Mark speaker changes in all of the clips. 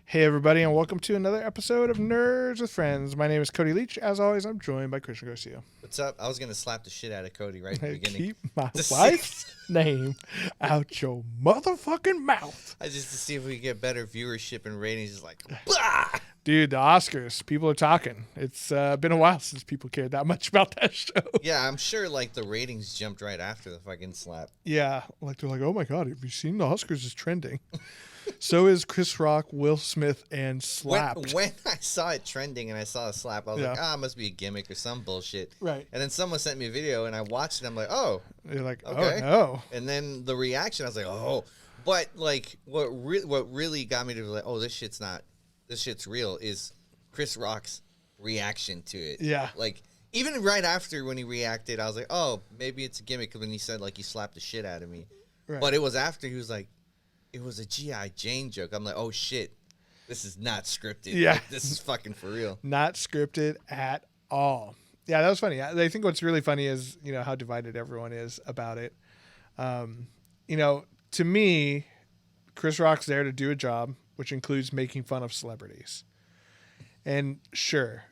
Speaker 1: Hey, everybody, and welcome to another episode of Nerds with Friends. My name is Cody Leach. As always, I'm joined by Christian Garcia.
Speaker 2: What's up? I was going to slap the shit out of Cody right at the beginning.
Speaker 1: Keep my wife's name out your motherfucking mouth.
Speaker 2: Just to see if we could get better viewership and ratings. Just like, bah!
Speaker 1: Dude, the Oscars, people are talking. It's been a while since people cared that much about that show.
Speaker 2: Yeah, I'm sure, like, the ratings jumped right after the fucking slap.
Speaker 1: Yeah, like, they're like, oh my God, have you seen the Oscars is trending? So is Chris Rock, Will Smith, and Slapped.
Speaker 2: When I saw it trending and I saw a slap, I was like, it must be a gimmick or some bullshit.
Speaker 1: Right.
Speaker 2: And then someone sent me a video and I watched it. I'm like, oh.
Speaker 1: You're like,
Speaker 2: okay.
Speaker 1: Oh, no.
Speaker 2: And then the reaction, I was like, oh. But, like, what really got me to be like, oh, this shit's real is Chris Rock's reaction to it.
Speaker 1: Yeah.
Speaker 2: Like, even right after when he reacted, I was like, oh, maybe it's a gimmick when he said, like, he slapped the shit out of me. Right. But it was after he was like, it was a G.I. Jane joke. I'm like, oh, shit. This is not scripted.
Speaker 1: Yeah.
Speaker 2: Like, this is fucking for real.
Speaker 1: Not scripted at all. Yeah, that was funny. I think what's really funny is, how divided everyone is about it. To me, Chris Rock's there to do a job, which includes making fun of celebrities. And sure,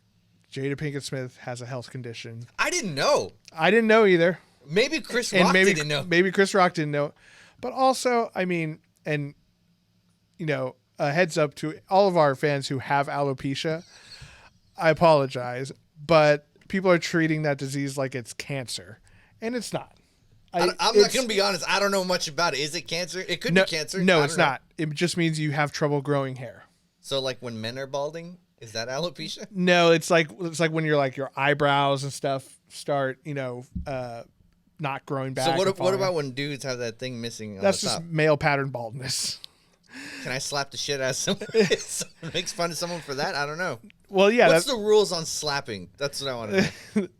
Speaker 1: Jada Pinkett Smith has a health condition.
Speaker 2: I didn't know.
Speaker 1: I didn't know either.
Speaker 2: Maybe Chris Rock didn't know.
Speaker 1: Maybe Chris Rock didn't know. But also, a heads up to all of our fans who have alopecia. I apologize, but people are treating that disease like it's cancer, and it's not.
Speaker 2: I'm not going to be honest. I don't know much about it. Is it cancer? It could be cancer.
Speaker 1: No, it's not. It just means you have trouble growing hair.
Speaker 2: So, like when men are balding, is that alopecia?
Speaker 1: No, it's like when your eyebrows and stuff start, not growing back.
Speaker 2: So what about when dudes have that thing missing?
Speaker 1: That's just male pattern baldness.
Speaker 2: Can I slap the shit out of someone? Someone makes fun of someone for that? I don't know.
Speaker 1: Well, yeah.
Speaker 2: What's the rules on slapping? That's what I want to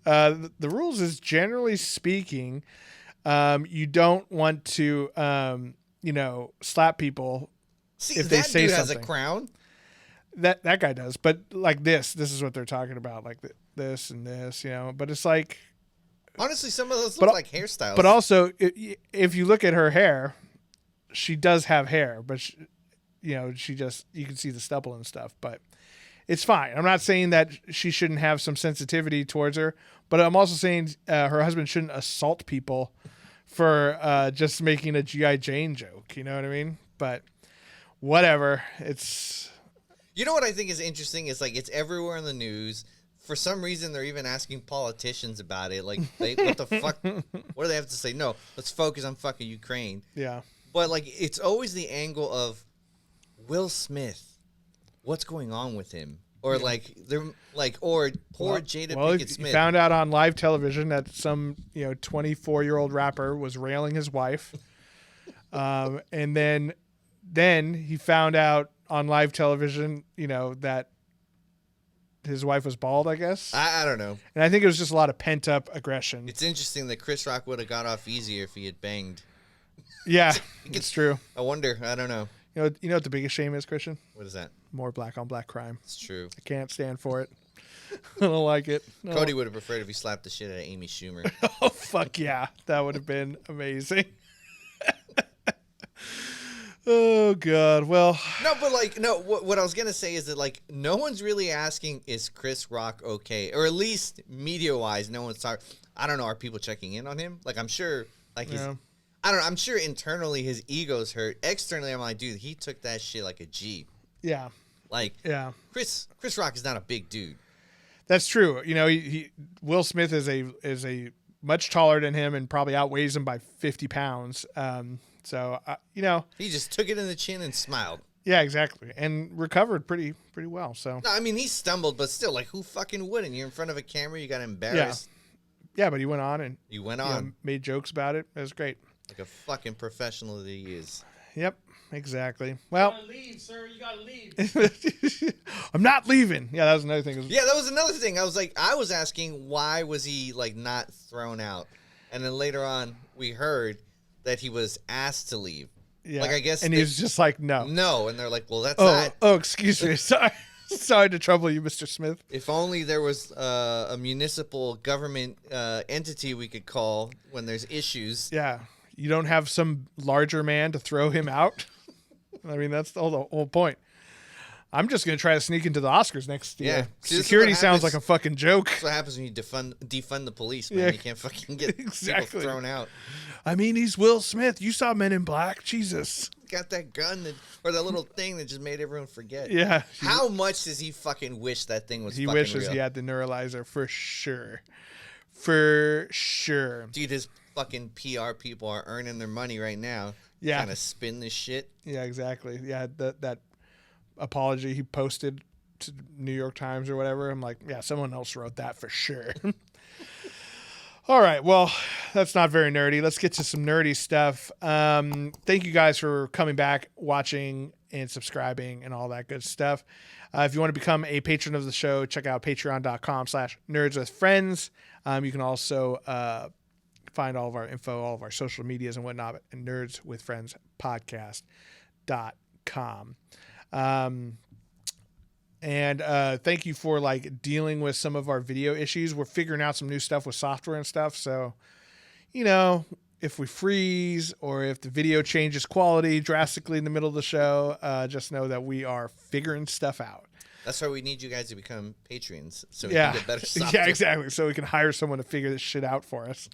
Speaker 1: know. The rules is, generally speaking, you don't want to, slap people if they say something.
Speaker 2: That dude has a crown.
Speaker 1: That guy does, but like this is what they're talking about, like this and this, But it's like,
Speaker 2: honestly, some of those look like hairstyles.
Speaker 1: But also, if you look at her hair, she does have hair, but you can see the stubble and stuff. But it's fine. I'm not saying that she shouldn't have some sensitivity towards her, but I'm also saying her husband shouldn't assault people for just making a G.I. Jane joke. You know what I mean? But whatever. It's.
Speaker 2: You know what I think is interesting? It's like it's everywhere in the news. For some reason, they're even asking politicians about it. Like, what the fuck? What do they have to say? No, let's focus on fucking Ukraine.
Speaker 1: Yeah.
Speaker 2: But, like, it's always the angle of Will Smith. What's going on with him? Or, or poor Jada Pinkett Smith.
Speaker 1: He found out on live television that some, 24-year-old rapper was railing his wife. And then he found out on live television, that his wife was bald, I guess.
Speaker 2: I don't know.
Speaker 1: And I think it was just a lot of pent-up aggression.
Speaker 2: It's interesting that Chris Rock would have got off easier if he had banged.
Speaker 1: Yeah, it's true.
Speaker 2: I wonder. I don't know.
Speaker 1: You know what the biggest shame is, Christian?
Speaker 2: What is that?
Speaker 1: More black-on-black crime.
Speaker 2: It's true.
Speaker 1: I can't stand for it. I don't like it. No.
Speaker 2: Cody would have preferred if he slapped the shit out of Amy Schumer.
Speaker 1: Oh, fuck yeah. That would have been amazing. Oh, God. Well.
Speaker 2: No, but what I was going to say is that, like, no one's really asking, is Chris Rock okay? Or at least media-wise, no one's talking. I don't know. Are people checking in on him? Like, I'm sure, like, I don't know. I'm sure internally his ego's hurt. Externally, I'm like, dude, he took that shit like a G.
Speaker 1: Yeah.
Speaker 2: Like, yeah. Chris Rock is not a big dude.
Speaker 1: That's true. Will Smith is a much taller than him and probably outweighs him by 50 pounds. So,
Speaker 2: he just took it in the chin and smiled.
Speaker 1: Yeah, exactly. And recovered pretty well. So,
Speaker 2: no, I mean, he stumbled, but still, like, who fucking wouldn't? You're in front of a camera. You got embarrassed.
Speaker 1: Yeah, but he went on and made jokes about it. It was great.
Speaker 2: Like a fucking professional that he is.
Speaker 1: Yep, exactly. Well,
Speaker 3: you gotta leave, sir. You gotta leave.
Speaker 1: I'm not leaving. Yeah, that was another thing.
Speaker 2: Yeah, that was another thing. I was asking, why was he, like, not thrown out? And then later on, we heard that he was asked to leave.
Speaker 1: Yeah.
Speaker 2: Like, I guess.
Speaker 1: And he was just like, no.
Speaker 2: No. And they're like, well, that's not.
Speaker 1: Oh, excuse me. Sorry to trouble you, Mr. Smith.
Speaker 2: If only there was a municipal government entity we could call when there's issues.
Speaker 1: Yeah. You don't have some larger man to throw him out? I mean, that's the whole point. I'm just going to try to sneak into the Oscars next year.
Speaker 2: Yeah. See,
Speaker 1: Security sounds like a fucking joke.
Speaker 2: That's what happens when you defund the police, man.
Speaker 1: Yeah.
Speaker 2: You can't fucking get people thrown out.
Speaker 1: I mean, he's Will Smith. You saw Men in Black. Jesus.
Speaker 2: Got that gun or that little thing that just made everyone forget.
Speaker 1: Yeah.
Speaker 2: How much does he fucking wish that thing was
Speaker 1: He
Speaker 2: fucking
Speaker 1: wishes
Speaker 2: real?
Speaker 1: he had the neuralizer for sure. For sure.
Speaker 2: Dude, his fucking PR people are earning their money right now.
Speaker 1: Yeah.
Speaker 2: Trying to spin this shit.
Speaker 1: Yeah, exactly. Yeah, that apology he posted to New York Times or whatever. I'm like, yeah, someone else wrote that for sure. All right, well, that's not very nerdy. Let's get to some nerdy stuff. Thank you guys for coming back, watching, and subscribing, and all that good stuff. If you want to become a patron of the show, check out patreon.com/nerdswithfriends. You can also find all of our info, all of our social medias and whatnot at nerdswithfriendspodcast.com. And thank you for like dealing with some of our video issues. We're figuring out some new stuff with software and stuff. So, you know, if we freeze or if the video changes quality drastically in the middle of the show, just know that we are figuring stuff out.
Speaker 2: That's why we need you guys to become patrons so we
Speaker 1: Yeah.
Speaker 2: can get better software.
Speaker 1: Yeah, exactly. So we can hire someone to figure this shit out for us.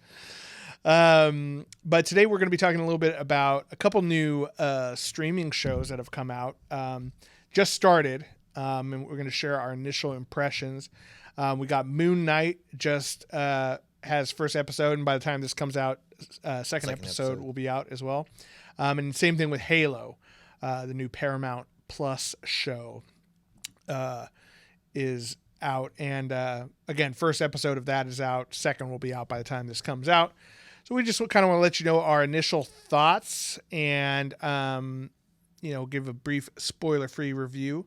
Speaker 1: But today we're going to be talking a little bit about a couple new streaming shows that have come out. Just started. And we're going to share our initial impressions. We got Moon Knight just has first episode, and by the time this comes out, second episode will be out as well. And same thing with Halo, the new Paramount Plus show is out. And again, first episode of that is out. Second will be out by the time this comes out. So we just kind of want to let you know our initial thoughts and, give a brief spoiler-free review.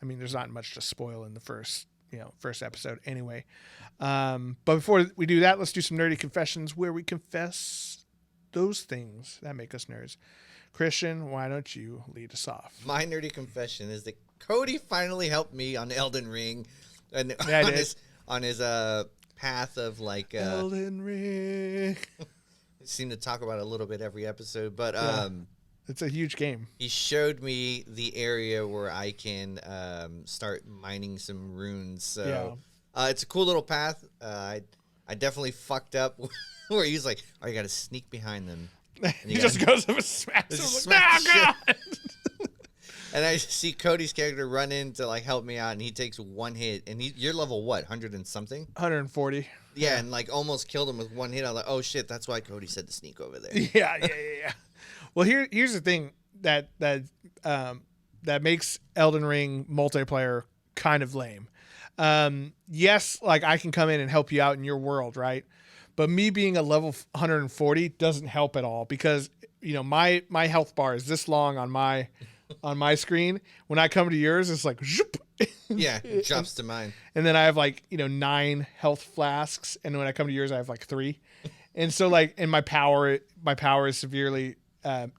Speaker 1: I mean, there's not much to spoil in the first episode anyway. But before we do that, let's do some nerdy confessions where we confess those things that make us nerds. Christian, why don't you lead us off?
Speaker 2: My nerdy confession is that Cody finally helped me on Elden Ring and on his path of like
Speaker 1: Elden Ring.
Speaker 2: Seem to talk about it a little bit every episode, but
Speaker 1: it's a huge game.
Speaker 2: He showed me the area where I can start mining some runes. So it's a cool little path. I definitely fucked up where he's like, "Oh, you got to sneak behind them." And
Speaker 1: He just goes up and smacks him. Like,
Speaker 2: smack the
Speaker 1: "No, God!"
Speaker 2: And I see Cody's character run in to like help me out, and he takes one hit. And you're level what, 100 and something?
Speaker 1: 140.
Speaker 2: Yeah, and like almost killed him with one hit. I was like, oh shit, that's why Cody said to sneak over there.
Speaker 1: Yeah. Well, here's the thing that makes Elden Ring multiplayer kind of lame. Yes, like I can come in and help you out in your world, right? But me being a level 140 doesn't help at all because my health bar is this long on my screen. When I come to yours, it's like zoop.
Speaker 2: Yeah, it jumps to mine.
Speaker 1: And then I have 9 health flasks, and when I come to yours, I have 3. And so and my power is severely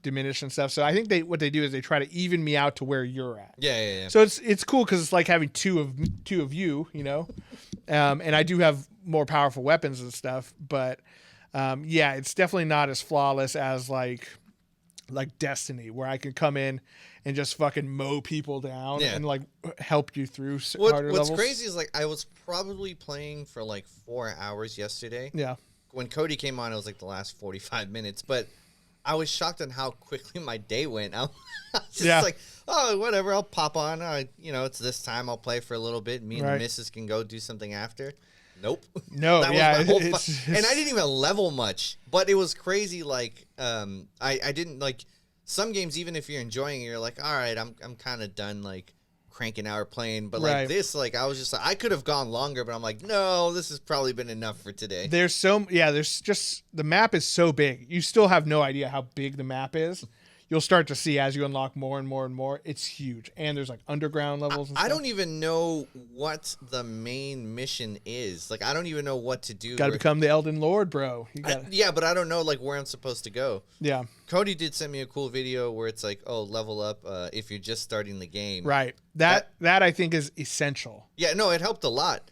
Speaker 1: diminished and stuff. So I think what they do is they try to even me out to where you're at.
Speaker 2: Yeah.
Speaker 1: So it's cool because it's like having two of you, and I do have more powerful weapons and stuff. But it's definitely not as flawless as like Destiny, where I can come in and just fucking mow people down and help you through harder levels.
Speaker 2: What's crazy is I was probably playing for 4 hours yesterday.
Speaker 1: Yeah.
Speaker 2: When Cody came on, it was the last 45 minutes, but I was shocked on how quickly my day went. I was just oh, whatever, I'll pop on. It's this time, I'll play for a little bit. Me and the missus can go do something after. Nope.
Speaker 1: No,
Speaker 2: that
Speaker 1: yeah.
Speaker 2: was my whole and I didn't even level much, but it was crazy. I didn't some games, even if you're enjoying it, you're like, all right, I'm kind of done cranking out or playing. But this, I was just I could have gone longer, but I'm like, no, this has probably been enough for today.
Speaker 1: There's just the map is so big. You still have no idea how big the map is. You'll start to see as you unlock more and more and more. It's huge. And there's underground levels and stuff.
Speaker 2: I don't even know what the main mission is. I don't even know what to do.
Speaker 1: Got to become the Elden Lord, bro.
Speaker 2: Yeah, but I don't know where I'm supposed to go.
Speaker 1: Yeah.
Speaker 2: Cody did send me a cool video where it's level up if you're just starting the game.
Speaker 1: Right. That I think is essential.
Speaker 2: Yeah, no, it helped a lot.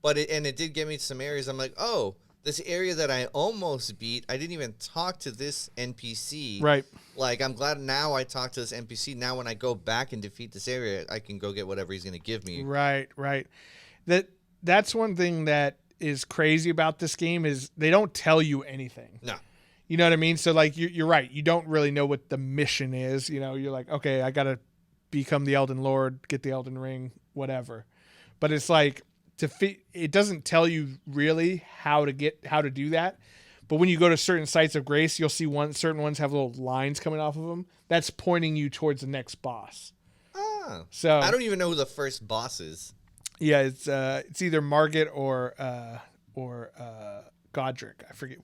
Speaker 2: But it did get me to some areas I'm like, oh, this area that I almost beat, I didn't even talk to this NPC.
Speaker 1: Right.
Speaker 2: Like, I'm glad now I talked to this NPC. Now when I go back and defeat this area, I can go get whatever he's going to give me.
Speaker 1: Right. That's one thing that is crazy about this game is they don't tell you anything.
Speaker 2: No.
Speaker 1: You know what I mean? So, like, you're right. You don't really know what the mission is. You know, you're like, okay, I got to become the Elden Lord, get the Elden Ring, whatever. But it's like, it doesn't tell you really how to do that. But when you go to certain sites of grace, you'll see certain ones have little lines coming off of them. That's pointing you towards the next boss.
Speaker 2: Oh.
Speaker 1: So
Speaker 2: I don't even know who the first boss is.
Speaker 1: Yeah, it's either Margit or Godric. I forget.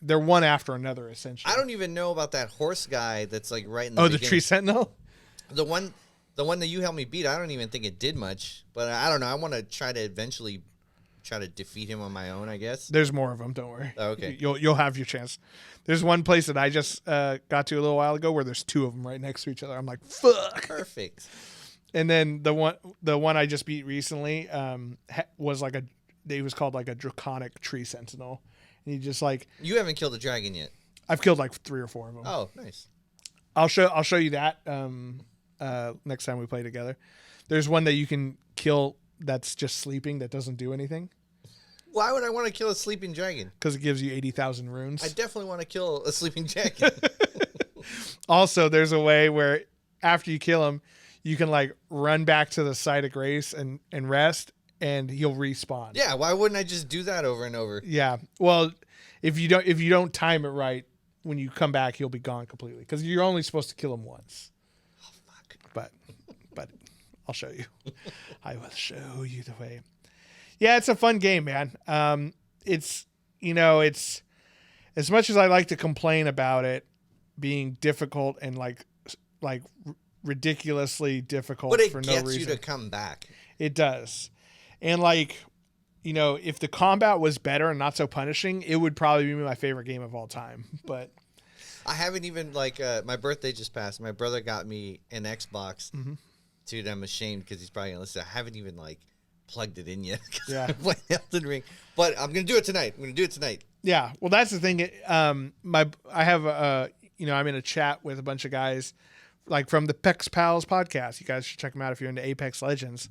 Speaker 1: They're one after another, essentially.
Speaker 2: I don't even know about that horse guy that's like right in the
Speaker 1: the
Speaker 2: beginning.
Speaker 1: Tree Sentinel?
Speaker 2: The one that you helped me beat, I don't even think it did much. But I don't know. I want to try to eventually try to defeat him on my own, I guess.
Speaker 1: There's more of them. Don't worry.
Speaker 2: Oh, okay.
Speaker 1: You'll have your chance. There's one place that I just got to a little while ago where there's two of them right next to each other. I'm like, fuck.
Speaker 2: Perfect.
Speaker 1: And then the one I just beat recently was like it was called like a Draconic Tree Sentinel. And you just like...
Speaker 2: You haven't killed a dragon yet.
Speaker 1: I've killed like 3 or 4 of them.
Speaker 2: Oh, nice.
Speaker 1: I'll show you that next time we play together. There's one that you can kill that's just sleeping that doesn't do anything.
Speaker 2: Why would I want to kill a sleeping dragon?
Speaker 1: Because it gives you 80,000 runes.
Speaker 2: I definitely want to kill a sleeping dragon.
Speaker 1: Also, there's a way where after you kill him, you can like run back to the site of grace and rest, and he'll respawn.
Speaker 2: Yeah, why wouldn't I just do that over and over?
Speaker 1: Yeah. Well, if you don't time it right, when you come back, he'll be gone completely because you're only supposed to kill him once.
Speaker 2: Oh, fuck.
Speaker 1: But I'll show you. I will show you the way. Yeah, it's a fun game, man. It's as much as I like to complain about it being difficult and like ridiculously difficult
Speaker 2: But it
Speaker 1: for no
Speaker 2: gets
Speaker 1: reason.
Speaker 2: you to come back.
Speaker 1: It does. And like, if the combat was better and not so punishing, it would probably be my favorite game of all time. But
Speaker 2: I haven't even my birthday just passed. My brother got me an Xbox.
Speaker 1: Mm-hmm.
Speaker 2: Dude, I'm ashamed because he's probably gonna listen. I haven't even plugged it in yet.
Speaker 1: Yeah.
Speaker 2: I'm playing Elden Ring, but I'm gonna do it tonight.
Speaker 1: yeah, well, that's the thing. I have I'm in a chat with a bunch of guys like from the Pex Pals podcast. You guys should check them out if you're into Apex Legends.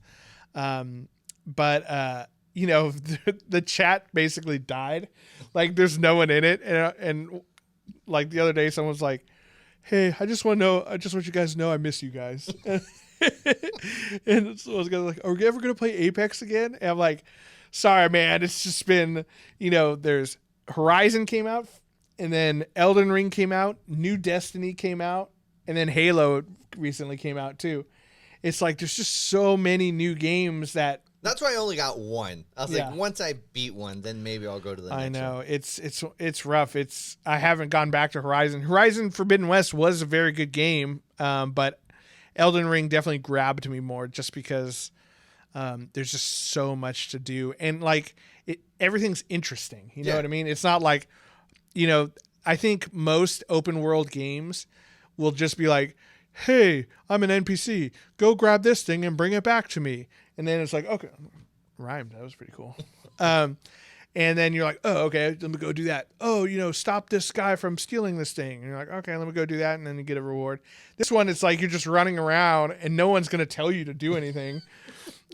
Speaker 1: But the chat basically died. Like there's no one in it. And like the other day, someone's like, "Hey, I just want you guys to know I miss you guys." And so I was like, "Are we ever going to play Apex again?" And I'm like, "Sorry, man. It's just been, there's Horizon came out and then Elden Ring came out, New Destiny came out, and then Halo recently came out too. It's like there's just so many new games that
Speaker 2: That's why I only got one. I was
Speaker 1: Yeah.
Speaker 2: like, once I beat one, then maybe I'll go to the next
Speaker 1: I know
Speaker 2: one.
Speaker 1: it's rough. I haven't gone back to Horizon. Horizon Forbidden West was a very good game, but Elden Ring definitely grabbed me more just because there's just so much to do and everything's interesting. You know what I mean? It's not like, I think most open world games will just be like, "Hey, I'm an NPC. Go grab this thing and bring it back to me." And then it's like, okay, rhymed. That was pretty cool. And then you're like, "Oh, okay, let me go do that. Oh, stop this guy from stealing this thing." And you're like, "Okay, let me go do that." And then you get a reward. This one, it's like you're just running around and no one's going to tell you to do anything.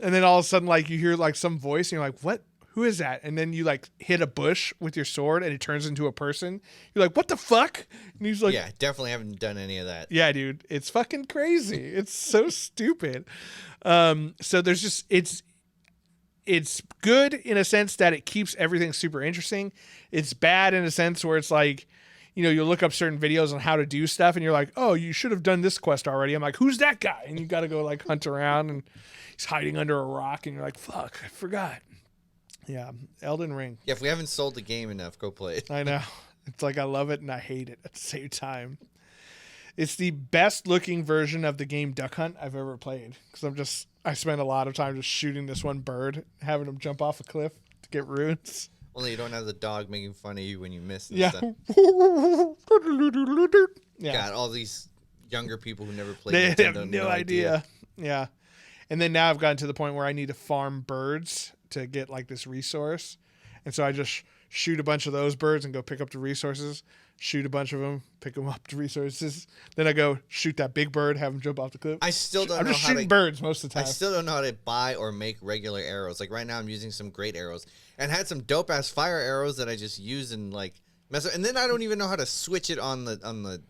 Speaker 1: And then all of a sudden, you hear some voice and you're like, "What? Who is that?" And then you hit a bush with your sword and it turns into a person. You're like, "What the fuck?" And he's like,
Speaker 2: Yeah, definitely haven't done any of that.
Speaker 1: "Yeah, dude, it's fucking crazy. It's so stupid." So there's just, it's good in a sense that it keeps everything super interesting. It's bad in a sense where it's like, you look up certain videos on how to do stuff and you're like, "Oh, you should have done this quest already." I'm like, "Who's that guy?" And you got to go hunt around and he's hiding under a rock and you're like, "Fuck, I forgot." Yeah, Elden Ring.
Speaker 2: Yeah, if we haven't sold the game enough, go play it.
Speaker 1: I know. It's like I love it and I hate it at the same time. It's the best looking version of the game Duck Hunt I've ever played because I spent a lot of time just shooting this one bird, having him jump off a cliff to get runes.
Speaker 2: Only you don't have the dog making fun of you when you miss and
Speaker 1: Yeah.
Speaker 2: stuff.
Speaker 1: Yeah.
Speaker 2: God, all these younger people who never played
Speaker 1: They
Speaker 2: Nintendo
Speaker 1: have no idea. Yeah. And then now I've gotten to the point where I need to farm birds to get this resource. And so I just shoot a bunch of those birds and go pick up the resources. Shoot a bunch of them, pick them up to resources. Then I go shoot that big bird, have him jump off the cliff.
Speaker 2: I still don't
Speaker 1: I'm
Speaker 2: know
Speaker 1: just
Speaker 2: how
Speaker 1: shooting
Speaker 2: to,
Speaker 1: birds most of the
Speaker 2: I
Speaker 1: time.
Speaker 2: still don't know how to buy or make regular arrows. Like right now, I'm using some great arrows and had some dope ass fire arrows that I just use and like mess up. And then I don't even know how to switch it on the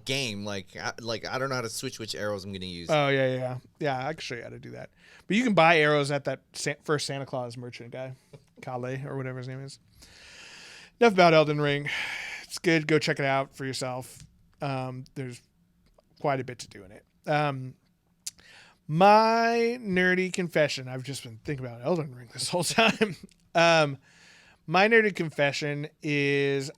Speaker 2: game. Like I don't know how to switch which arrows I'm gonna use.
Speaker 1: Oh yeah. I can show you how to do that. But you can buy arrows at that first Santa Claus merchant guy, Kale or whatever his name is. Enough about Elden Ring. It's good. Go check it out for yourself. There's quite a bit to do in it. My nerdy confession. I've just been thinking about Elden Ring this whole time. My nerdy confession is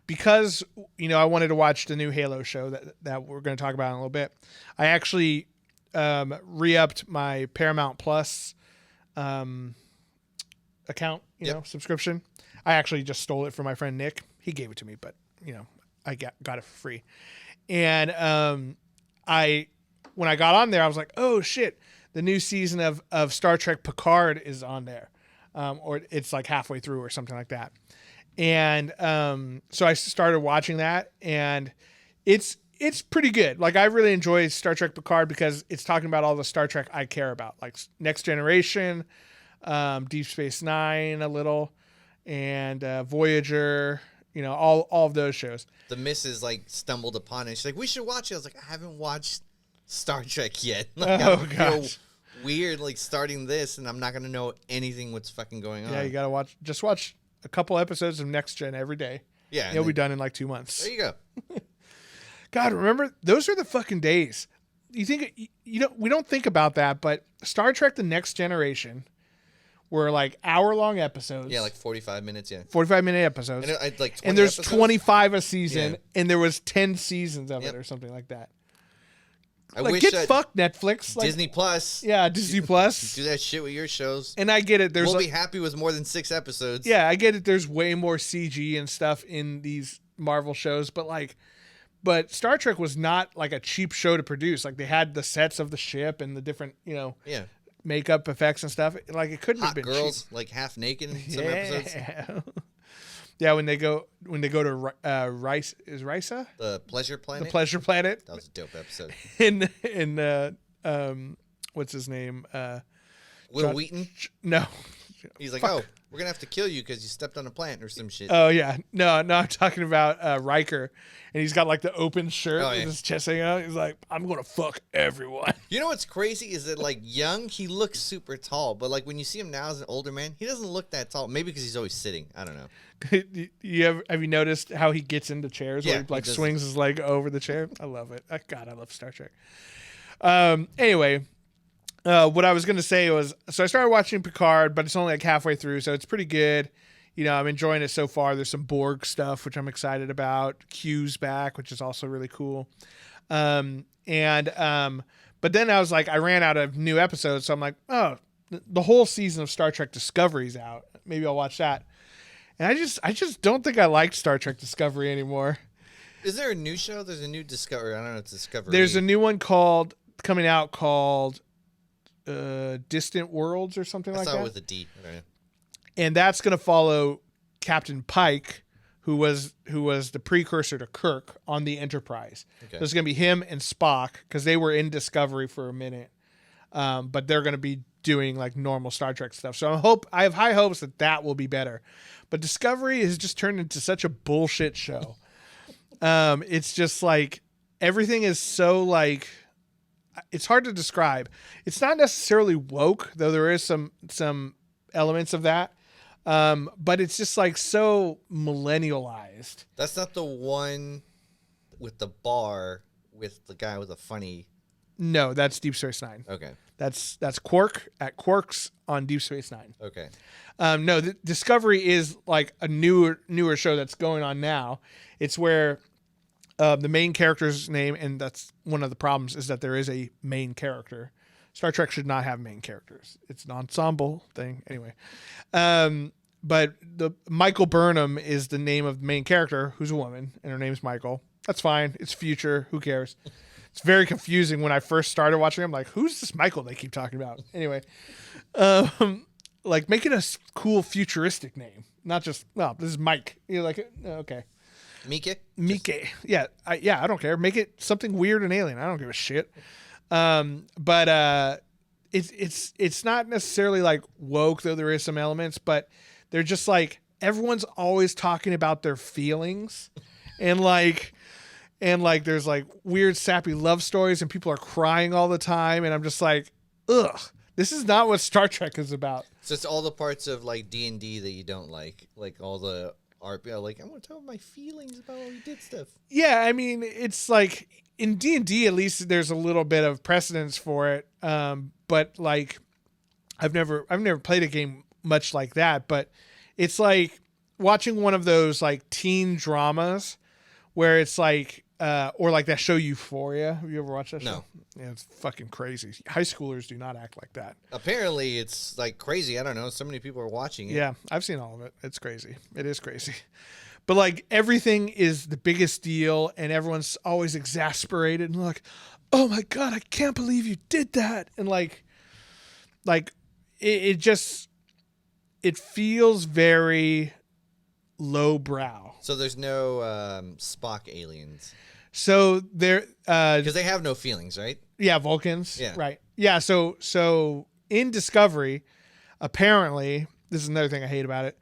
Speaker 1: because I wanted to watch the new Halo show that we're going to talk about in a little bit. I actually re-upped my Paramount Plus account, subscription. I actually just stole it from my friend Nick. He gave it to me, but I got it for free. And when I got on there, I was like, oh shit, the new season of Star Trek Picard is on there, or it's like halfway through or something like that. And so I started watching that, and it's pretty good. Like I really enjoy Star Trek Picard because it's talking about all the Star Trek I care about, like Next Generation, Deep Space Nine a little, and Voyager, all of those shows.
Speaker 2: The missus like stumbled upon it. She's like, we should watch it. I was like, I haven't watched Star Trek yet. Like, I would feel weird like starting this and I'm not gonna know anything what's fucking going on.
Speaker 1: Yeah, you gotta watch a couple episodes of Next Gen every day.
Speaker 2: Yeah.
Speaker 1: It'll be done in like 2 months.
Speaker 2: There you go.
Speaker 1: God, remember those are the fucking days. You think we don't think about that, but Star Trek: The Next Generation were like hour-long episodes.
Speaker 2: Yeah, like 45 minutes. Yeah,
Speaker 1: 45-minute episodes.
Speaker 2: And
Speaker 1: there's
Speaker 2: episodes?
Speaker 1: 25 a season,
Speaker 2: Yeah.
Speaker 1: and there was 10 seasons of it or something like that.
Speaker 2: I
Speaker 1: like
Speaker 2: wish
Speaker 1: get fucked Netflix, like,
Speaker 2: Disney Plus.
Speaker 1: Yeah, Disney Plus.
Speaker 2: Do that shit with your shows.
Speaker 1: And I get it.
Speaker 2: We'll be happy with more than 6 episodes.
Speaker 1: Yeah, I get it. There's way more CG and stuff in these Marvel shows, but Star Trek was not like a cheap show to produce. Like they had the sets of the ship and the different, makeup effects and stuff. Like it couldn't have been
Speaker 2: girls
Speaker 1: cheap.
Speaker 2: like half naked in some episodes.
Speaker 1: Yeah, when they go to Risa?
Speaker 2: The Pleasure Planet.
Speaker 1: The Pleasure Planet.
Speaker 2: That was a dope episode.
Speaker 1: in what's his name?
Speaker 2: Will Wheaton.
Speaker 1: No.
Speaker 2: He's like, oh, we're gonna have to kill you because you stepped on a plant or some shit.
Speaker 1: Oh yeah, no, I'm talking about Riker, and he's got like the open shirt
Speaker 2: Oh,
Speaker 1: with
Speaker 2: yeah.
Speaker 1: his chest hanging out. He's like, I'm gonna fuck everyone.
Speaker 2: You know what's crazy is that like young, he looks super tall, but like when you see him now as an older man, he doesn't look that tall. Maybe because he's always sitting. I don't know.
Speaker 1: Have you noticed how he gets into chairs?
Speaker 2: Yeah,
Speaker 1: Where he like
Speaker 2: he does.
Speaker 1: swings his leg over the chair. I love it. God, I love Star Trek. Anyway. What I was going to say was, so I started watching Picard, but it's only like halfway through, so it's pretty good. I'm enjoying it so far. There's some Borg stuff, which I'm excited about. Q's back, which is also really cool. But then I was like, I ran out of new episodes, so I'm like, oh, the whole season of Star Trek Discovery's out. Maybe I'll watch that. And I just don't think I liked Star Trek Discovery anymore.
Speaker 2: Is there a new show? There's a new Discovery. I don't know. It's Discovery.
Speaker 1: There's a new one coming out called Distant Worlds or something like that.
Speaker 2: I saw it with a D. Okay.
Speaker 1: And that's going to follow Captain Pike, who was the precursor to Kirk on the Enterprise.
Speaker 2: Okay.
Speaker 1: So it's going to be him and Spock because they were in Discovery for a minute, but they're going to be doing like normal Star Trek stuff. So I have high hopes that will be better. But Discovery has just turned into such a bullshit show. It's just like everything is so like. It's hard to describe. It's not necessarily woke, though there is some elements of that. But it's just like so millennialized.
Speaker 2: That's not the one with the bar with the guy with the funny.
Speaker 1: No, that's Deep Space Nine.
Speaker 2: Okay.
Speaker 1: That's Quark at Quark's on Deep Space Nine.
Speaker 2: Okay.
Speaker 1: No, Discovery is like a newer show that's going on now. It's where the main character's name, and that's one of the problems, is that there is a main character. Star Trek should not have main characters. It's an ensemble thing. Anyway. But the Michael Burnham is the name of the main character, who's a woman, and her name's Michael. That's fine. It's future. Who cares? It's very confusing when I first started watching. I'm like, who's this Michael they keep talking about? Anyway. like make it a cool futuristic name, not just this is Mike. You're like okay, Mike. Yeah, I don't care. Make it something weird and alien. I don't give a shit. But it's not necessarily like woke, though there is some elements, but they're just like everyone's always talking about their feelings, and there's like weird sappy love stories, and people are crying all the time, and I'm just like, ugh, this is not what Star Trek is about.
Speaker 2: So it's all the parts of like D&D that you don't like all the art. Like I want to tell my feelings about how we did stuff.
Speaker 1: Yeah, I mean, it's like in D&D at least there's a little bit of precedence for it. But like I've never played a game much like that, but it's like watching one of those like teen dramas where it's like or like that show Euphoria. Have you ever watched that show?
Speaker 2: No.
Speaker 1: Yeah, it's fucking crazy. High schoolers do not act like that.
Speaker 2: Apparently it's like crazy. I don't know. So many people are watching it.
Speaker 1: Yeah, I've seen all of it. It's crazy. It is crazy. But like everything is the biggest deal and everyone's always exasperated and like, oh my God, I can't believe you did that. And like it just, it feels very lowbrow.
Speaker 2: So there's no Spock aliens.
Speaker 1: So there,
Speaker 2: because they have no feelings, right?
Speaker 1: Yeah, Vulcans.
Speaker 2: Yeah.
Speaker 1: Right. Yeah. So in Discovery, apparently, this is another thing I hate about it.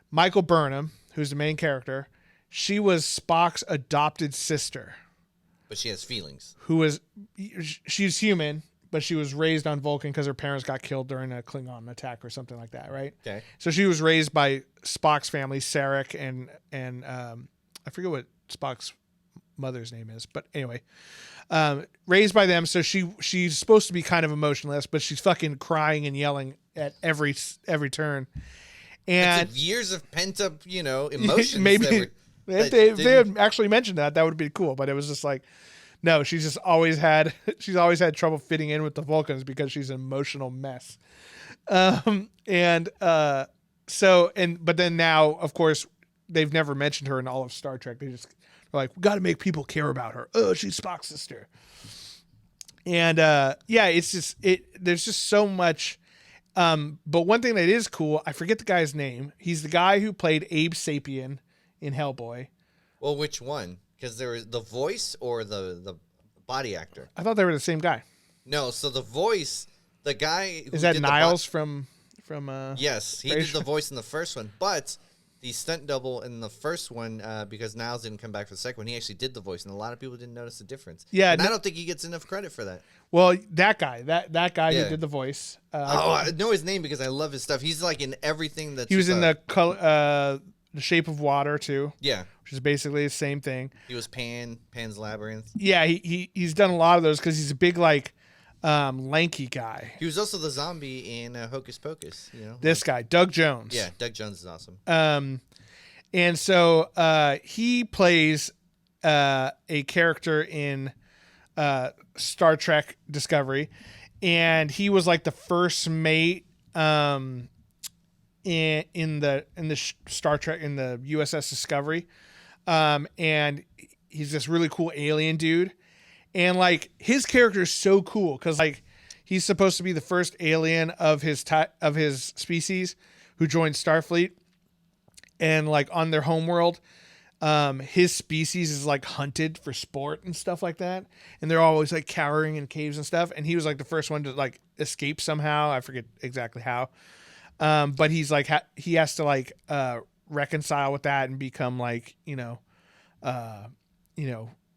Speaker 1: Michael Burnham, who's the main character, she was Spock's adopted sister.
Speaker 2: But she has feelings.
Speaker 1: She's human, but she was raised on Vulcan because her parents got killed during a Klingon attack or something like that, right?
Speaker 2: Okay.
Speaker 1: So she was raised by Spock's family, Sarek, and I forget what Spock's mother's name is, but anyway, raised by them. So she's supposed to be kind of emotionless, but she's fucking crying and yelling at every turn. And
Speaker 2: it's years of pent up, emotions.
Speaker 1: Maybe if they had actually mentioned that would be cool. But it was just like, no, she's always had trouble fitting in with the Vulcans because she's an emotional mess. But then now, of course, they've never mentioned her in all of Star Trek. They just are like, we got to make people care about her. Oh, she's Spock's sister. And it's just there's just so much. But one thing that is cool, I forget the guy's name. He's the guy who played Abe Sapien in Hellboy.
Speaker 2: Well, which one? Because there was the voice or the body actor.
Speaker 1: I thought they were the same guy.
Speaker 2: No, so the voice, the guy who
Speaker 1: is that
Speaker 2: did
Speaker 1: Niles from
Speaker 2: Yes, he did the voice in the first one, but the stunt double in the first one, because Niles didn't come back for the second one, he actually did the voice, and a lot of people didn't notice the difference.
Speaker 1: Yeah,
Speaker 2: and I don't think he gets enough credit for that.
Speaker 1: Well, that guy who did the voice.
Speaker 2: I know his name because I love his stuff. He's like in everything that
Speaker 1: he was in the Shape of Water too.
Speaker 2: Yeah,
Speaker 1: which is basically the same thing.
Speaker 2: He was Pan's Labyrinth.
Speaker 1: Yeah, he's done a lot of those because he's a big lanky guy.
Speaker 2: He was also the zombie in Hocus Pocus.
Speaker 1: This guy, Doug Jones.
Speaker 2: Yeah, Doug Jones is awesome.
Speaker 1: And so he plays a character in Star Trek Discovery, and he was like the first mate in the Star Trek in the USS Discovery, and he's this really cool alien dude, and like his character is so cool because like he's supposed to be the first alien of his species who joined Starfleet, and like on their homeworld, his species is like hunted for sport and stuff like that, and they're always like cowering in caves and stuff, and he was like the first one to like escape somehow. I forget exactly how, but he's like he has to like reconcile with that and become like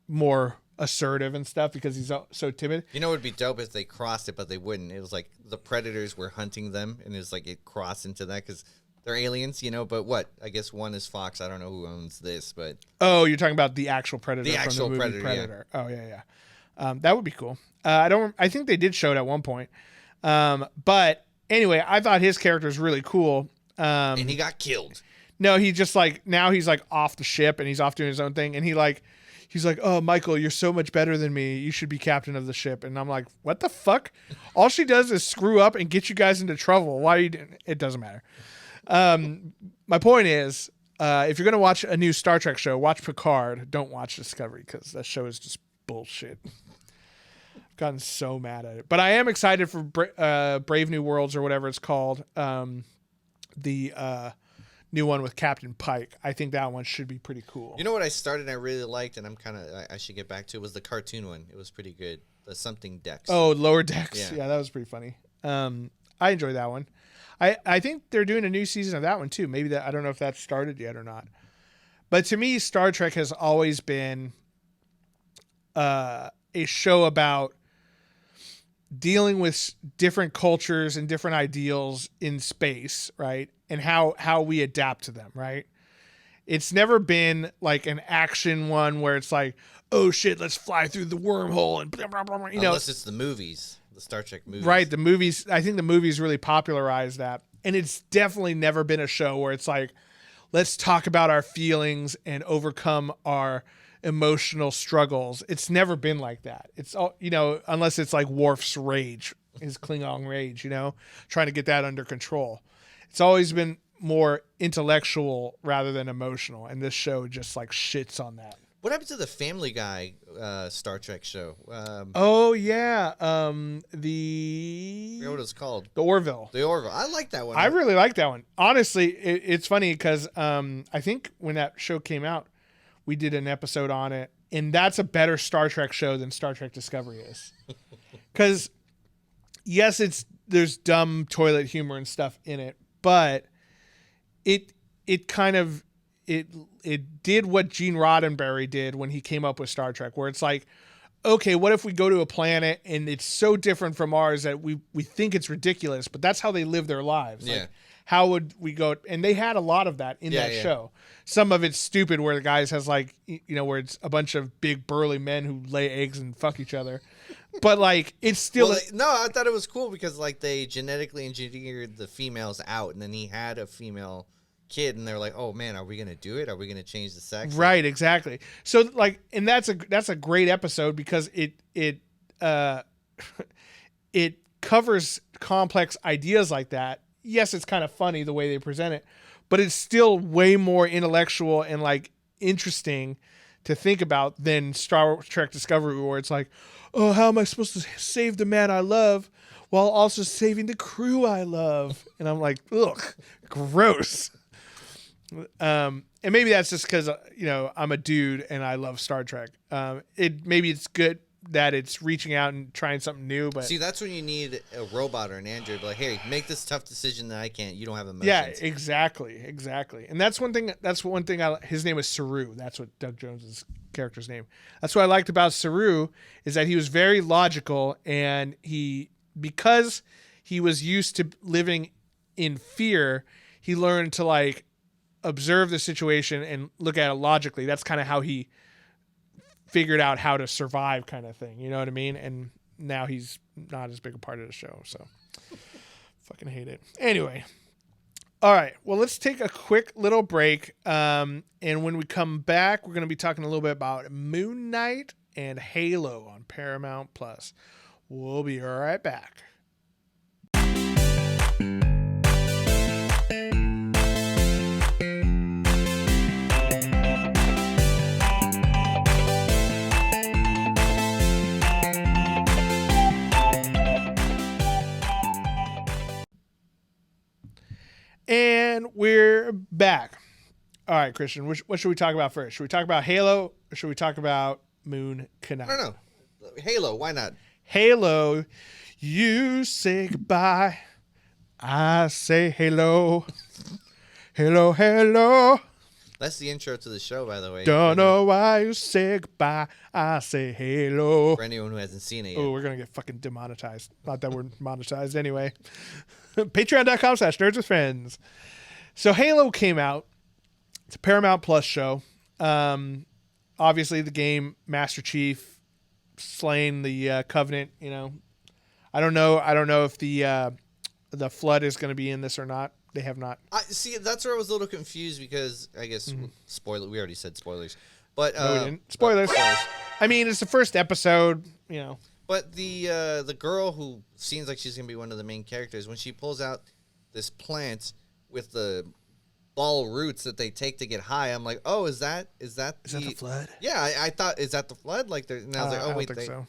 Speaker 1: more assertive and stuff because he's so timid.
Speaker 2: It would be dope if they crossed it, but they wouldn't. It was like the predators were hunting them, and it was like it crossed into that because they're aliens, but what? I guess one is Fox. I don't know who owns this, but...
Speaker 1: Oh, you're talking about the actual Predator from the movie Predator. Yeah. Oh, yeah. That would be cool. I think they did show it at one point. But anyway, I thought his character was really cool.
Speaker 2: And he got killed.
Speaker 1: No, he just like, now he's like off the ship and he's off doing his own thing. And he's like, oh, Michael, you're so much better than me. You should be captain of the ship. And I'm like, what the fuck? All she does is screw up and get you guys into trouble. Why are you doing it? It doesn't matter. My point is, if you're going to watch a new Star Trek show, watch Picard. Don't watch Discovery because that show is just bullshit. gotten so mad at it. But I am excited for Brave New Worlds or whatever it's called. The new one with Captain Pike. I think that one should be pretty cool.
Speaker 2: You know what I started and I really liked, and I should get back to, was the cartoon one. It was pretty good. The something Decks.
Speaker 1: Oh, Lower Decks. Yeah, that was pretty funny. I enjoyed that one. I think they're doing a new season of that one too. Maybe I don't know if that's started yet or not. But to me, Star Trek has always been a show about dealing with different cultures and different ideals in space, right? And how we adapt to them, right? It's never been like an action one where it's like, oh shit, let's fly through the wormhole and blah, blah, blah, you know.
Speaker 2: Unless it's the movies. The Star Trek movies.
Speaker 1: Right, the movies. I think the movies really popularized that. And it's definitely never been a show where it's like, let's talk about our feelings and overcome our emotional struggles. It's never been like that. It's all, you know, unless it's like Worf's rage, his Klingon rage, you know, trying to get that under control. It's always been more intellectual rather than emotional. And this show just like shits on that.
Speaker 2: What happened to the Family Guy Star Trek show?
Speaker 1: Oh yeah,
Speaker 2: I forget what it's called.
Speaker 1: The Orville.
Speaker 2: The Orville. I like that one.
Speaker 1: I really like that one. Honestly, it's funny because I think when that show came out, we did an episode on it, and that's a better Star Trek show than Star Trek Discovery is. Because yes, there's dumb toilet humor and stuff in it, but it kind of it did what Gene Roddenberry did when he came up with Star Trek, where it's like, okay, what if we go to a planet and it's so different from ours that we think it's ridiculous, but that's how they live their lives.
Speaker 2: Yeah.
Speaker 1: Like, how would we go? And they had a lot of that in that show. Some of it's stupid where the guys has like, you know, where it's a bunch of big burly men who lay eggs and fuck each other. But like, it's still...
Speaker 2: no, I thought it was cool because like they genetically engineered the females out, and then he had a female kid, and they're like, oh man, are we gonna do it? Are we gonna change the sex?
Speaker 1: Right, exactly. So like, and that's a great episode because it covers complex ideas like that. Yes, it's kind of funny the way they present it, but it's still way more intellectual and like interesting to think about than Star Trek Discovery, where it's like, oh, how am I supposed to save the man I love while also saving the crew I love? And I'm like, ugh, gross. And maybe that's just because, you know, I'm a dude and I love Star Trek. Maybe it's good that it's reaching out and trying something new, but
Speaker 2: see, that's when you need a robot or an android. Like, hey, make this tough decision that I can't. You don't have emotions.
Speaker 1: Yeah, exactly. And that's one thing. His name was Saru. That's what Doug Jones's character's name. That's what I liked about Saru is that he was very logical, and because he was used to living in fear, he learned to like observe the situation and look at it logically. That's kind of how he figured out how to survive, kind of thing. You know what I mean? And now he's not as big a part of the show, so fucking hate it. Anyway, all right. Well, let's take a quick little break, and when we come back, we're going to be talking a little bit about Moon Knight and Halo on Paramount Plus. We'll be right back. And we're back. All right, Christian, what should we talk about first? Should we talk about Halo or should we talk about Moon Knight?
Speaker 2: No. Halo, why not?
Speaker 1: Halo, you say goodbye. I say hello. Hello, hello.
Speaker 2: That's the intro to the show, by the way.
Speaker 1: Don't know why you say goodbye. I say hello.
Speaker 2: For anyone who hasn't seen it yet.
Speaker 1: Oh, we're going to get fucking demonetized. Not that we're monetized anyway. Patreon.com/Nerds with Friends. So Halo came out. It's a Paramount Plus show. Obviously, the game Master Chief slaying the Covenant. You know, I don't know if the Flood is going to be in this or not. They have not.
Speaker 2: See, that's where I was a little confused because I guess spoiler. We already said spoilers, but
Speaker 1: no, we didn't. Spoilers. I mean, it's the first episode. You know.
Speaker 2: But the girl who seems like she's gonna be one of the main characters, when she pulls out this plant with the ball roots that they take to get high, I'm like, oh, is that
Speaker 1: the Flood?
Speaker 2: Yeah, I thought, is that the Flood? Like, and I was like, oh wait,
Speaker 1: I don't think so.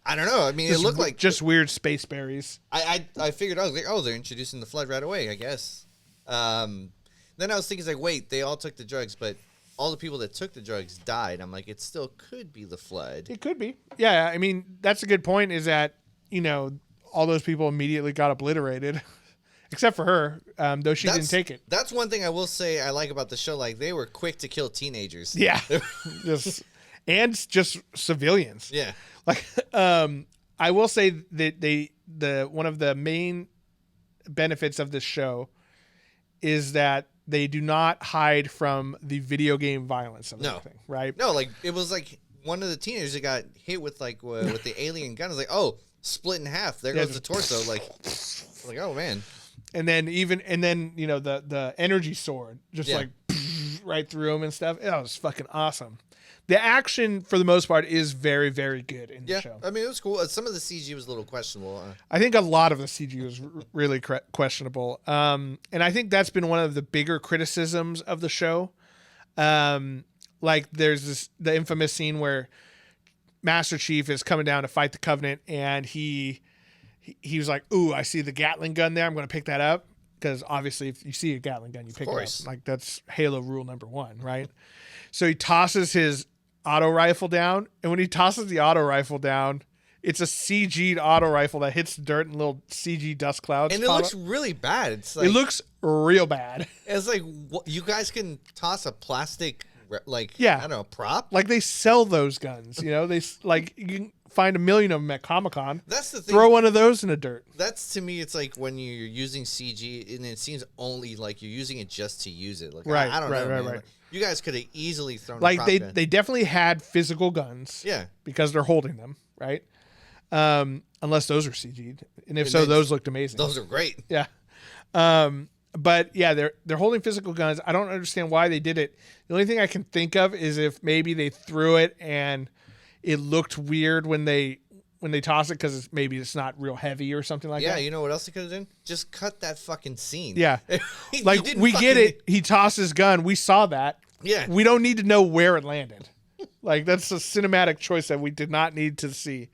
Speaker 2: I don't know. I mean, it looked like
Speaker 1: just weird space berries.
Speaker 2: I figured, I was like, oh, they're introducing the flood right away, I guess. Then I was thinking, like, wait, they all took the drugs, but all the people that took the drugs died. I'm like, it still could be the flood.
Speaker 1: It could be. Yeah, I mean, that's a good point, is that, all those people immediately got obliterated. Except for her, though she didn't take it.
Speaker 2: That's one thing I will say I like about the show. Like, they were quick to kill teenagers.
Speaker 1: Yeah. and just civilians.
Speaker 2: Yeah.
Speaker 1: Like, I will say that one of the main benefits of this show is that they do not hide from the video game violence of everything, right?
Speaker 2: No, like, it was like one of the teenagers that got hit with with the alien gun. I was like, oh, split in half. There goes the torso. Like, oh man.
Speaker 1: And then the energy sword just like right through him and stuff. That was fucking awesome. The action for the most part is very, very good in the show.
Speaker 2: I mean, it was cool. Some of the CG was a little questionable.
Speaker 1: I think a lot of the CG was really questionable. And I think that's been one of the bigger criticisms of the show. Like there's the infamous scene where Master Chief is coming down to fight the Covenant, and he was like, "Ooh, I see the Gatling gun there. I'm going to pick that up." Because obviously, if you see a Gatling gun, you pick it up. Like, that's Halo rule number 1, right? So he tosses his auto rifle down, and when he tosses the auto rifle down, it's a CG'd auto rifle that hits the dirt and little CG dust clouds.
Speaker 2: And it looks really bad. It's like,
Speaker 1: it looks real bad.
Speaker 2: It's like, you guys can toss a plastic, I don't know, prop?
Speaker 1: Like, they sell those guns, They, like, you can find a million of them at Comic-Con.
Speaker 2: That's the thing.
Speaker 1: Throw one of those in the dirt.
Speaker 2: That's, to me, it's like when you're using CG, and it seems only like you're using it just to use it. Like,
Speaker 1: right,
Speaker 2: I don't know, man.
Speaker 1: Right.
Speaker 2: Like, you guys could have easily thrown
Speaker 1: like
Speaker 2: a prop gun.
Speaker 1: they definitely had physical guns.
Speaker 2: Yeah.
Speaker 1: Because they're holding them, right? Unless those are CG'd. And if so, those looked amazing.
Speaker 2: Those are great.
Speaker 1: Yeah. But yeah, they're holding physical guns. I don't understand why they did it. The only thing I can think of is if maybe they threw it and it looked weird when they toss it, because maybe it's not real heavy or something like that.
Speaker 2: Yeah, you know what else they could have done? Just cut that fucking scene.
Speaker 1: Yeah. Like, we get it. He tossed his gun. We saw that.
Speaker 2: Yeah.
Speaker 1: We don't need to know where it landed. Like, that's a cinematic choice that we did not need to see.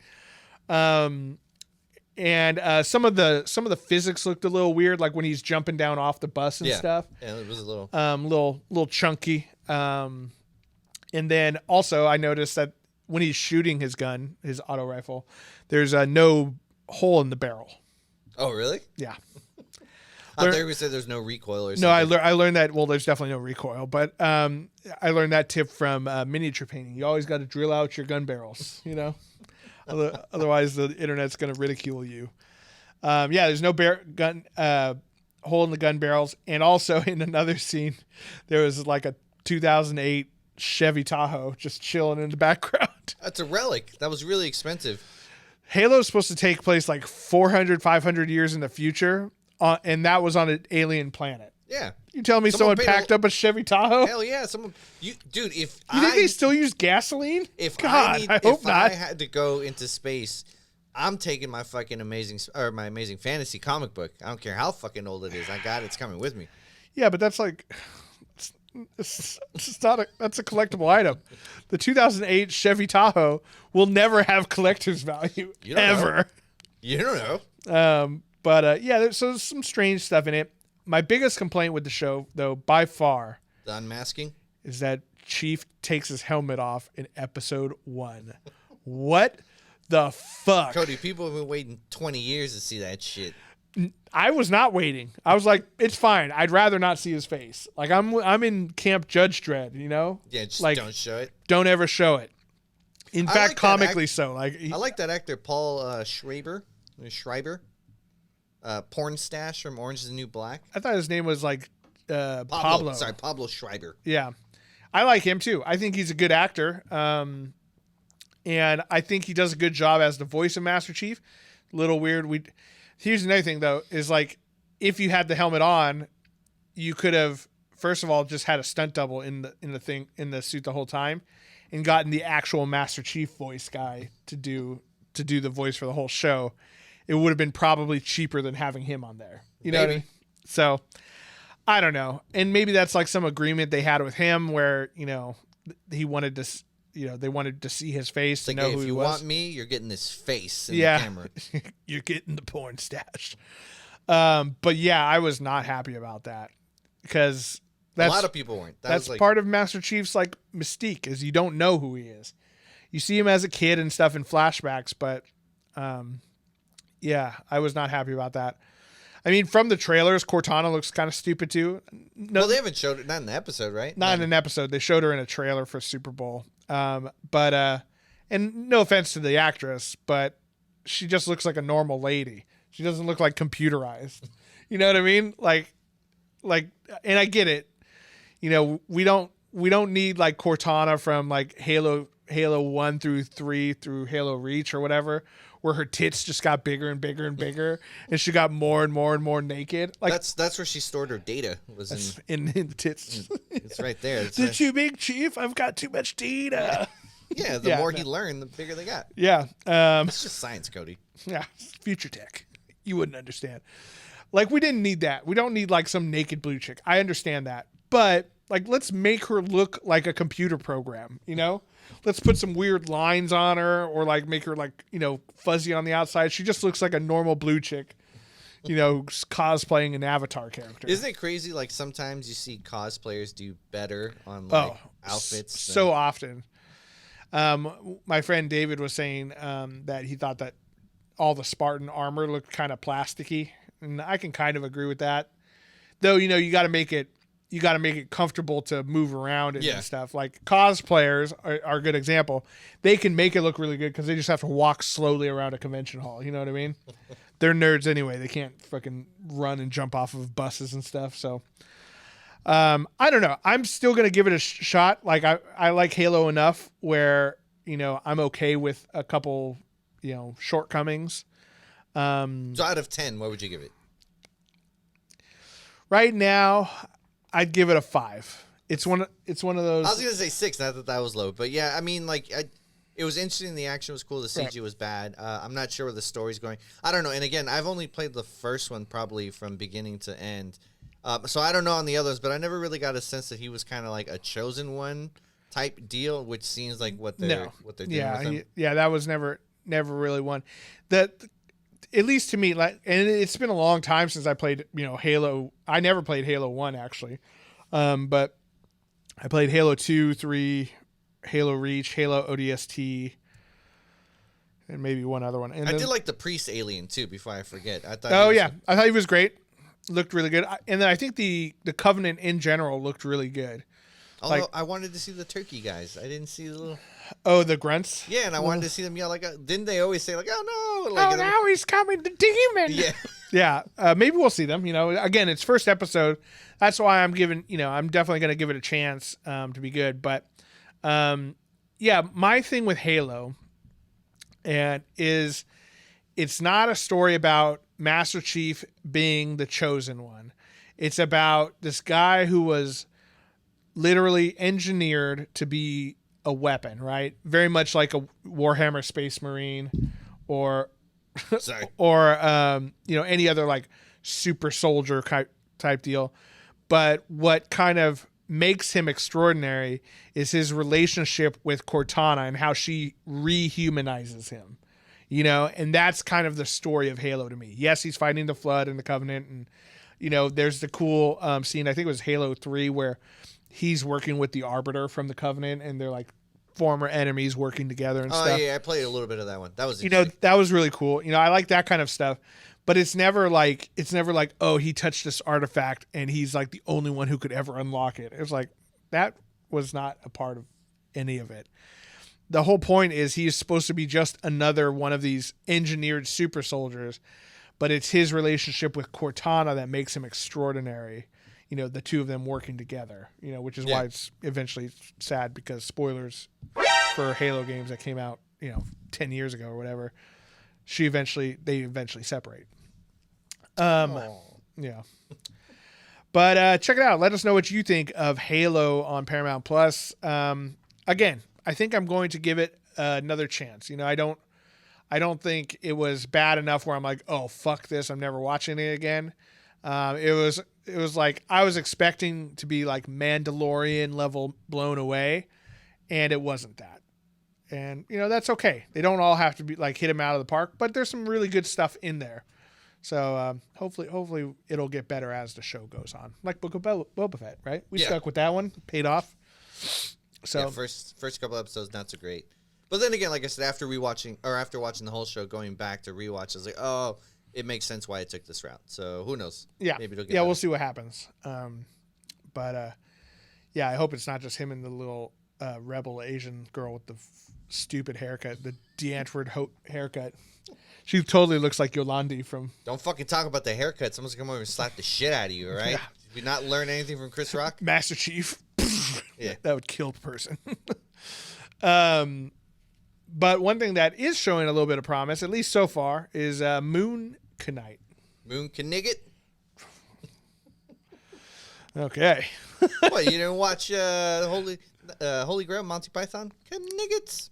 Speaker 1: And some of the physics looked a little weird, like when he's jumping down off the bus and stuff.
Speaker 2: Yeah, it was a
Speaker 1: little chunky. And then also I noticed that when he's shooting his gun, his auto rifle, there's no hole in the barrel.
Speaker 2: Oh, really?
Speaker 1: Yeah.
Speaker 2: I thought you said there's no recoil or something.
Speaker 1: No, I learned that. Well, there's definitely no recoil, but I learned that tip from miniature painting. You always got to drill out your gun barrels, Otherwise, the internet's going to ridicule you. There's no hole in the gun barrels. And also in another scene, there was like a 2008 Chevy Tahoe just chilling in the background.
Speaker 2: That's a relic. That was really expensive.
Speaker 1: Halo's supposed to take place like 400, 500 years in the future, and that was on an alien planet.
Speaker 2: Yeah.
Speaker 1: You tell me someone packed up a Chevy Tahoe?
Speaker 2: Hell yeah. Dude, if
Speaker 1: you think they still use gasoline?
Speaker 2: I
Speaker 1: hope not.
Speaker 2: I had to go into space, I'm taking my fucking amazing fantasy comic book. I don't care how fucking old it is. I got it. It's coming with me.
Speaker 1: Yeah, but that's like, it's not that's a collectible item. The 2008 Chevy Tahoe will never have collector's value ever.
Speaker 2: You don't know.
Speaker 1: There's some strange stuff in it. My biggest complaint with the show, though, by far,
Speaker 2: the unmasking,
Speaker 1: is that Chief takes his helmet off in episode 1. What the fuck?
Speaker 2: Cody, people have been waiting 20 years to see that shit.
Speaker 1: I was not waiting. I was like, it's fine. I'd rather not see his face. Like, I'm in Camp Judge Dredd,
Speaker 2: Yeah, just
Speaker 1: like,
Speaker 2: don't show it.
Speaker 1: Don't ever show it. In fact,
Speaker 2: like
Speaker 1: comically so. Like,
Speaker 2: I like that actor, Paul Schreiber. Porn stash from Orange is the New Black.
Speaker 1: I thought his name was like Pablo.
Speaker 2: Sorry, Pablo Schreiber.
Speaker 1: Yeah. I like him too. I think he's a good actor. And I think he does a good job as the voice of Master Chief. A little weird. Here's another thing though, is like, if you had the helmet on, you could have, first of all, just had a stunt double in the suit the whole time, and gotten the actual Master Chief voice guy to do the voice for the whole show. It would have been probably cheaper than having him on there. You know what I mean? So, I don't know. And maybe that's like some agreement they had with him where, he wanted to they wanted to see his face
Speaker 2: It's
Speaker 1: to
Speaker 2: like,
Speaker 1: know
Speaker 2: hey,
Speaker 1: who
Speaker 2: if
Speaker 1: he
Speaker 2: you
Speaker 1: was.
Speaker 2: want me, you're getting this face in the
Speaker 1: Yeah,
Speaker 2: camera.
Speaker 1: you're getting the porn stash. But yeah, I was not happy about that because
Speaker 2: A lot of people weren't.
Speaker 1: That's part of Master Chief's like mystique is you don't know who he is. You see him as a kid and stuff in flashbacks, but yeah, I was not happy about that. I mean, from the trailers, Cortana looks kind of stupid too. No,
Speaker 2: well, they haven't showed it, not in the episode, right?
Speaker 1: not in an episode. They showed her in a trailer for Super Bowl. But and no offense to the actress, but she just looks like a normal lady. She doesn't look like computerized. You know what I mean? Like, and I get it. We don't need like Cortana from like Halo 1 through 3 through Halo Reach or whatever, where her tits just got bigger and bigger and bigger, and she got more and more and more naked. Like
Speaker 2: that's where she stored her data. Was
Speaker 1: in the tits.
Speaker 2: It's right there.
Speaker 1: Is it too big, Chief? I've got too much data.
Speaker 2: Yeah, the more he learned, the bigger they got.
Speaker 1: Yeah.
Speaker 2: It's just science, Cody.
Speaker 1: Yeah, future tech. You wouldn't understand. Like, we didn't need that. We don't need like some naked blue chick. I understand that, but like, let's make her look like a computer program. Let's put some weird lines on her, or like make her like, fuzzy on the outside. She just looks like a normal blue chick, cosplaying an Avatar character.
Speaker 2: Isn't it crazy? Like sometimes you see cosplayers do better on like outfits.
Speaker 1: So often. My friend David was saying that he thought that all the Spartan armor looked kind of plasticky, and I can kind of agree with that. Though, you got to make it comfortable to move around and stuff. Like cosplayers are a good example. They can make it look really good because they just have to walk slowly around a convention hall. You know what I mean? They're nerds anyway. They can't fucking run and jump off of buses and stuff. So, I don't know. I'm still going to give it a shot. Like I like Halo enough where, I'm okay with a couple, shortcomings.
Speaker 2: So out of 10, what would you give it?
Speaker 1: Right now, I'd give it a 5. It's one of those.
Speaker 2: I was gonna say 6. Not that was low, but yeah, I mean, like, it was interesting. The action was cool. The CG was bad. I'm not sure where the story's going. I don't know. And again, I've only played the first one probably from beginning to end, so I don't know on the others. But I never really got a sense that he was kind of like a chosen one type deal, which seems like what they're doing with him.
Speaker 1: Yeah, that was never really one. That, at least to me, like, and it's been a long time since I played, Halo. I never played Halo 1 actually, but I played Halo 2, 3, Halo Reach, Halo ODST, and maybe one other one. And
Speaker 2: I did like the priest alien too. Before I forget, I thought.
Speaker 1: I thought he was great. Looked really good, and then I think the Covenant in general looked really good.
Speaker 2: Although I wanted to see the turkey guys, I didn't see the little.
Speaker 1: Oh, the grunts.
Speaker 2: Yeah, and I wanted to see them yell like. Didn't they always say like, "Oh no"?
Speaker 1: Like, now he's coming, the demon. Yeah. Maybe we'll see them. Again, it's first episode. That's why I'm giving. I'm definitely going to give it a chance to be good. But, yeah, my thing with Halo, is it's not a story about Master Chief being the chosen one. It's about this guy who was literally engineered to be a weapon, right? Very much like a Warhammer Space Marine or any other like super soldier type deal. But what kind of makes him extraordinary is his relationship with Cortana and how she rehumanizes him. And that's kind of the story of Halo to me. Yes, he's fighting the Flood and the Covenant, and there's the cool scene, I think it was Halo 3, where he's working with the Arbiter from the Covenant, and they're like former enemies working together and stuff.
Speaker 2: Oh yeah, I played a little bit of that one. That was
Speaker 1: that was really cool. I like that kind of stuff. But it's never like, oh, he touched this artifact and he's like the only one who could ever unlock it. It was like, that was not a part of any of it. The whole point is he's supposed to be just another one of these engineered super soldiers, but it's his relationship with Cortana that makes him extraordinary. The two of them working together, which is why it's eventually sad, because spoilers for Halo games that came out, 10 years ago or whatever, they eventually separate. Yeah. But check it out. Let us know what you think of Halo on Paramount Plus. Again, I think I'm going to give it another chance. I don't think it was bad enough where I'm like, oh, fuck this, I'm never watching it again. It was like I was expecting to be like Mandalorian level blown away, and it wasn't that. And, that's okay. They don't all have to be like hit him out of the park, but there's some really good stuff in there. So hopefully it'll get better as the show goes on. Like Book of Boba Fett, right? We stuck with that one. Paid off. So
Speaker 2: yeah, first couple episodes, not so great. But then again, like I said, after watching the whole show, going back to rewatch, I was like, oh, it makes sense why it took this route. So who knows?
Speaker 1: Yeah.
Speaker 2: Maybe it'll get
Speaker 1: better. We'll
Speaker 2: better.
Speaker 1: see what happens. Yeah, I hope it's not just him and the little rebel Asian girl with the stupid haircut, the D'Antwoord haircut. She totally looks like Yolandi from...
Speaker 2: Don't fucking talk about the haircut. Someone's going to come over and slap the shit out of you, all right?
Speaker 1: Yeah.
Speaker 2: Did you not learn anything from Chris Rock?
Speaker 1: Master Chief.
Speaker 2: Yeah.
Speaker 1: That would kill the person. But one thing that is showing a little bit of promise, at least so far, is Moon Knight.
Speaker 2: Moon Knigget?
Speaker 1: Okay.
Speaker 2: What, you didn't watch Holy Grail, Monty Python? Kniggets?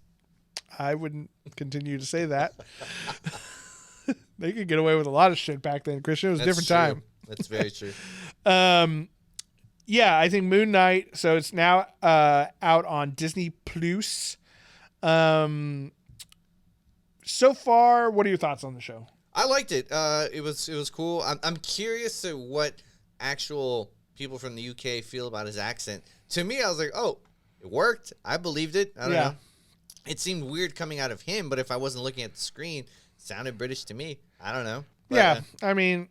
Speaker 1: I wouldn't continue to say that. They could get away with a lot of shit back then, Christian. It was a different time.
Speaker 2: That's very true.
Speaker 1: Yeah, I think Moon Knight. So it's now out on Disney Plus. So far, what are your thoughts on the show?
Speaker 2: I liked it. It was cool. I'm curious to what actual people from the UK feel about his accent. To me, I was like, oh, it worked. I believed it. I don't know. It seemed weird coming out of him, but if I wasn't looking at the screen, it sounded British to me. I don't know. But,
Speaker 1: yeah, I mean,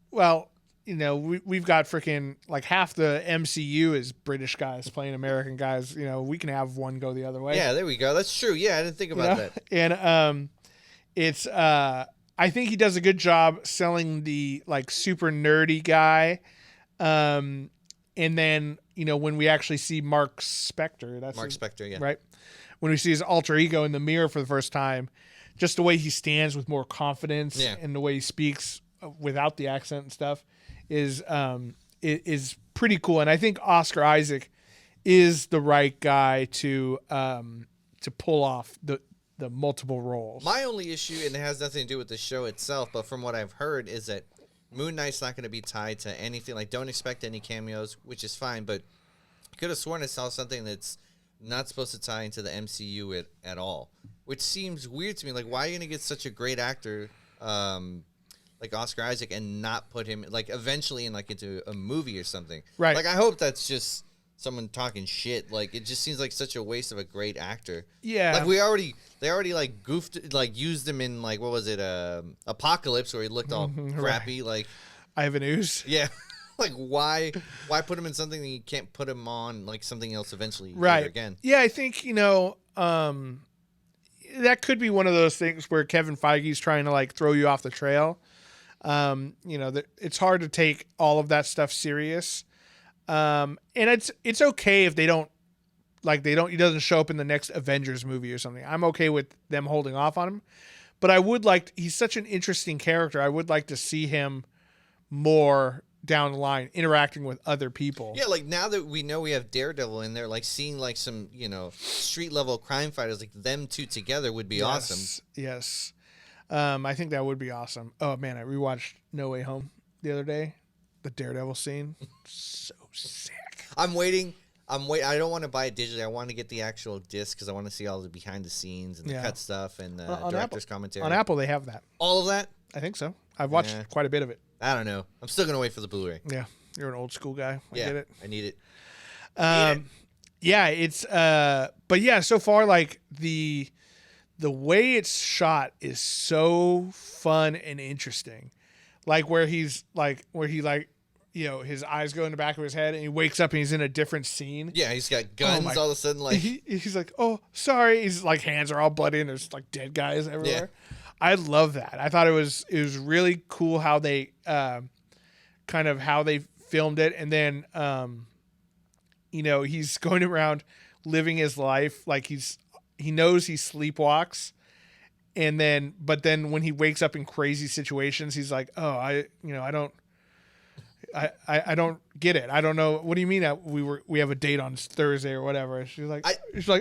Speaker 1: well, we've got freaking like half the MCU is British guys playing American guys. We can have one go the other way.
Speaker 2: Yeah, there we go. That's true. Yeah, I didn't think about that.
Speaker 1: And it's I think he does a good job selling the like super nerdy guy. And then when we actually see Mark Spector,
Speaker 2: Spector, yeah,
Speaker 1: right. When we see his alter ego in the mirror for the first time, just the way he stands with more confidence and the way he speaks without the accent and stuff is pretty cool. And I think Oscar Isaac is the right guy to pull off the multiple roles.
Speaker 2: My only issue, and it has nothing to do with the show itself, but from what I've heard, is that Moon Knight's not going to be tied to anything. Like, don't expect any cameos, which is fine, but I could have sworn I saw something that's not supposed to tie into the MCU at all, which seems weird to me. Like, why are you going to get such a great actor like Oscar Isaac and not put him, like, eventually into a movie or something?
Speaker 1: Right.
Speaker 2: Like, I hope that's just someone talking shit. Like, it just seems like such a waste of a great actor.
Speaker 1: Yeah.
Speaker 2: Like, they already like goofed, like used him in like, what was it? Apocalypse, where he looked all crappy. Like,
Speaker 1: Ivan Ooze.
Speaker 2: Yeah. Like, why put him in something that you can't put him on like something else eventually
Speaker 1: right
Speaker 2: again?
Speaker 1: Yeah, I think that could be one of those things where Kevin Feige's trying to like throw you off the trail. It's hard to take all of that stuff serious. And it's okay if he doesn't show up in the next Avengers movie or something. I'm okay with them holding off on him, but he's such an interesting character. I would like to see him more down the line interacting with other people.
Speaker 2: Yeah, like now that we know we have Daredevil in there, like seeing like some, street level crime fighters, like them two together would be awesome.
Speaker 1: Yes. I think that would be awesome. Oh man, I rewatched No Way Home the other day. The Daredevil scene. So sick.
Speaker 2: I'm waiting. I don't want to buy it digitally. I want to get the actual disc because I want to see all the behind the scenes and the cut stuff and the director's commentary.
Speaker 1: On Apple, they have that.
Speaker 2: All of that?
Speaker 1: I think so. I've watched quite a bit of it.
Speaker 2: I don't know. I'm still going to wait for the Blu-ray.
Speaker 1: Yeah. You're an old school guy. I get it.
Speaker 2: I need it.
Speaker 1: Yeah, it's but yeah, so far like the way it's shot is so fun and interesting. Like where he his eyes go in the back of his head and he wakes up and he's in a different scene.
Speaker 2: Yeah, he's got guns all of a sudden. Like
Speaker 1: he's like, oh, sorry. He's like, hands are all bloody and there's like dead guys everywhere. Yeah. I love that. I thought it was really cool how they how they filmed it. And then, he's going around living his life. Like he knows he sleepwalks. But then when he wakes up in crazy situations, he's like, oh, I don't get it. I don't know. What do you mean that we have a date on Thursday or whatever? She's like,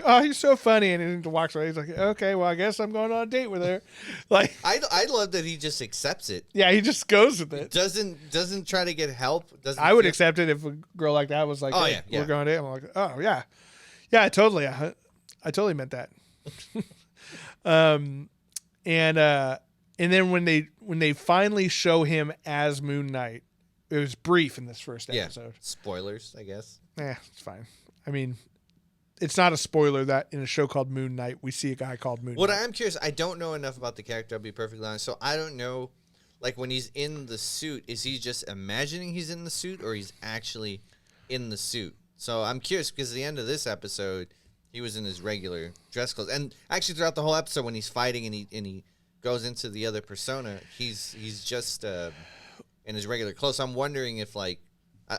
Speaker 1: oh, he's so funny. And then he walks away. He's like, okay, well, I guess I'm going on a date with her. Like,
Speaker 2: I love that he just accepts it.
Speaker 1: Yeah. He just goes with it.
Speaker 2: Doesn't try to get help.
Speaker 1: I would accept it if a girl like that was like, hey, we're going on a date. I'm like, oh yeah. Yeah, totally. I totally meant that. And then when they finally show him as Moon Knight, it was brief in this first episode.
Speaker 2: Spoilers, I guess.
Speaker 1: It's fine. I mean, it's not a spoiler that in a show called Moon Knight, we see a guy called Moon Knight.
Speaker 2: What I am curious, I don't know enough about the character, I'll be perfectly honest. So I don't know, like when he's in the suit, is he just imagining he's in the suit or he's actually in the suit? So I'm curious because at the end of this episode, he was in his regular dress clothes. And actually throughout the whole episode when he's fighting and he goes into the other persona, he's just in his regular clothes. So I'm wondering if like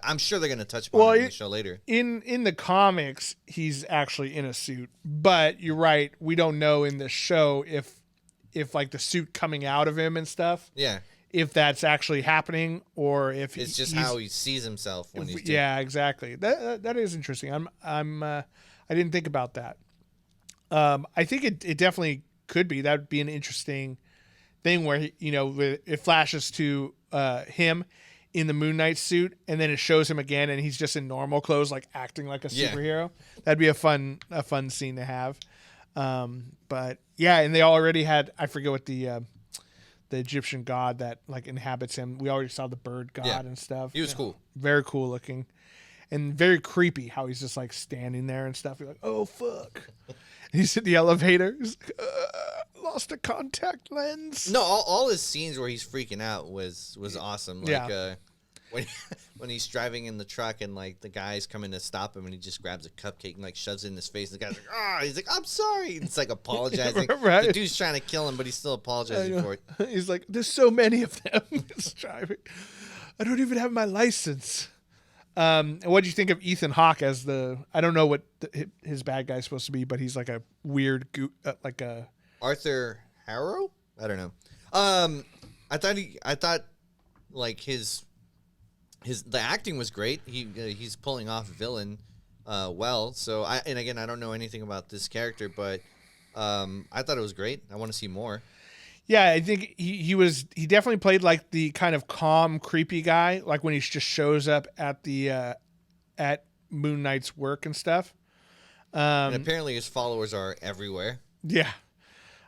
Speaker 2: I'm sure they're going to touch upon it in the show later.
Speaker 1: In the comics, he's actually in a suit, but you're right. We don't know in the show if like the suit coming out of him and stuff.
Speaker 2: Yeah.
Speaker 1: If that's actually happening or if
Speaker 2: it's just how he sees himself when he's doing.
Speaker 1: Yeah, exactly. That is interesting. I didn't think about that. I think it definitely could be. That would be an interesting thing where it flashes to him in the Moon Knight suit, and then it shows him again, and he's just in normal clothes, like acting like a superhero. That'd be a fun scene to have. But yeah, and they already had, I forget what the Egyptian god that like inhabits him. We already saw the bird god and stuff.
Speaker 2: He was cool,
Speaker 1: very cool looking, and very creepy. How he's just like standing there and stuff. You're like, oh fuck. He's in the elevator. He's like, lost a contact lens.
Speaker 2: No, all his scenes where he's freaking out was awesome. Like when he's driving in the truck and like the guy's coming to stop him and he just grabs a cupcake and like shoves it in his face and the guy's like, he's like, I'm sorry. It's like apologizing.
Speaker 1: Right.
Speaker 2: The dude's trying to kill him, but he's still apologizing for it.
Speaker 1: He's like, there's so many of them. He's driving. I don't even have my license. What do you think of Ethan Hawke as I don't know what his bad guy's supposed to be, but he's like a weird, like a
Speaker 2: Arthur Harrow? I don't know. I thought like the acting was great. He's pulling off villain well. So and again, I don't know anything about this character, but I thought it was great. I want to see more.
Speaker 1: Yeah, I think he definitely played like the kind of calm, creepy guy, like when he just shows up at the at Moon Knight's work and stuff.
Speaker 2: And apparently his followers are everywhere.
Speaker 1: Yeah,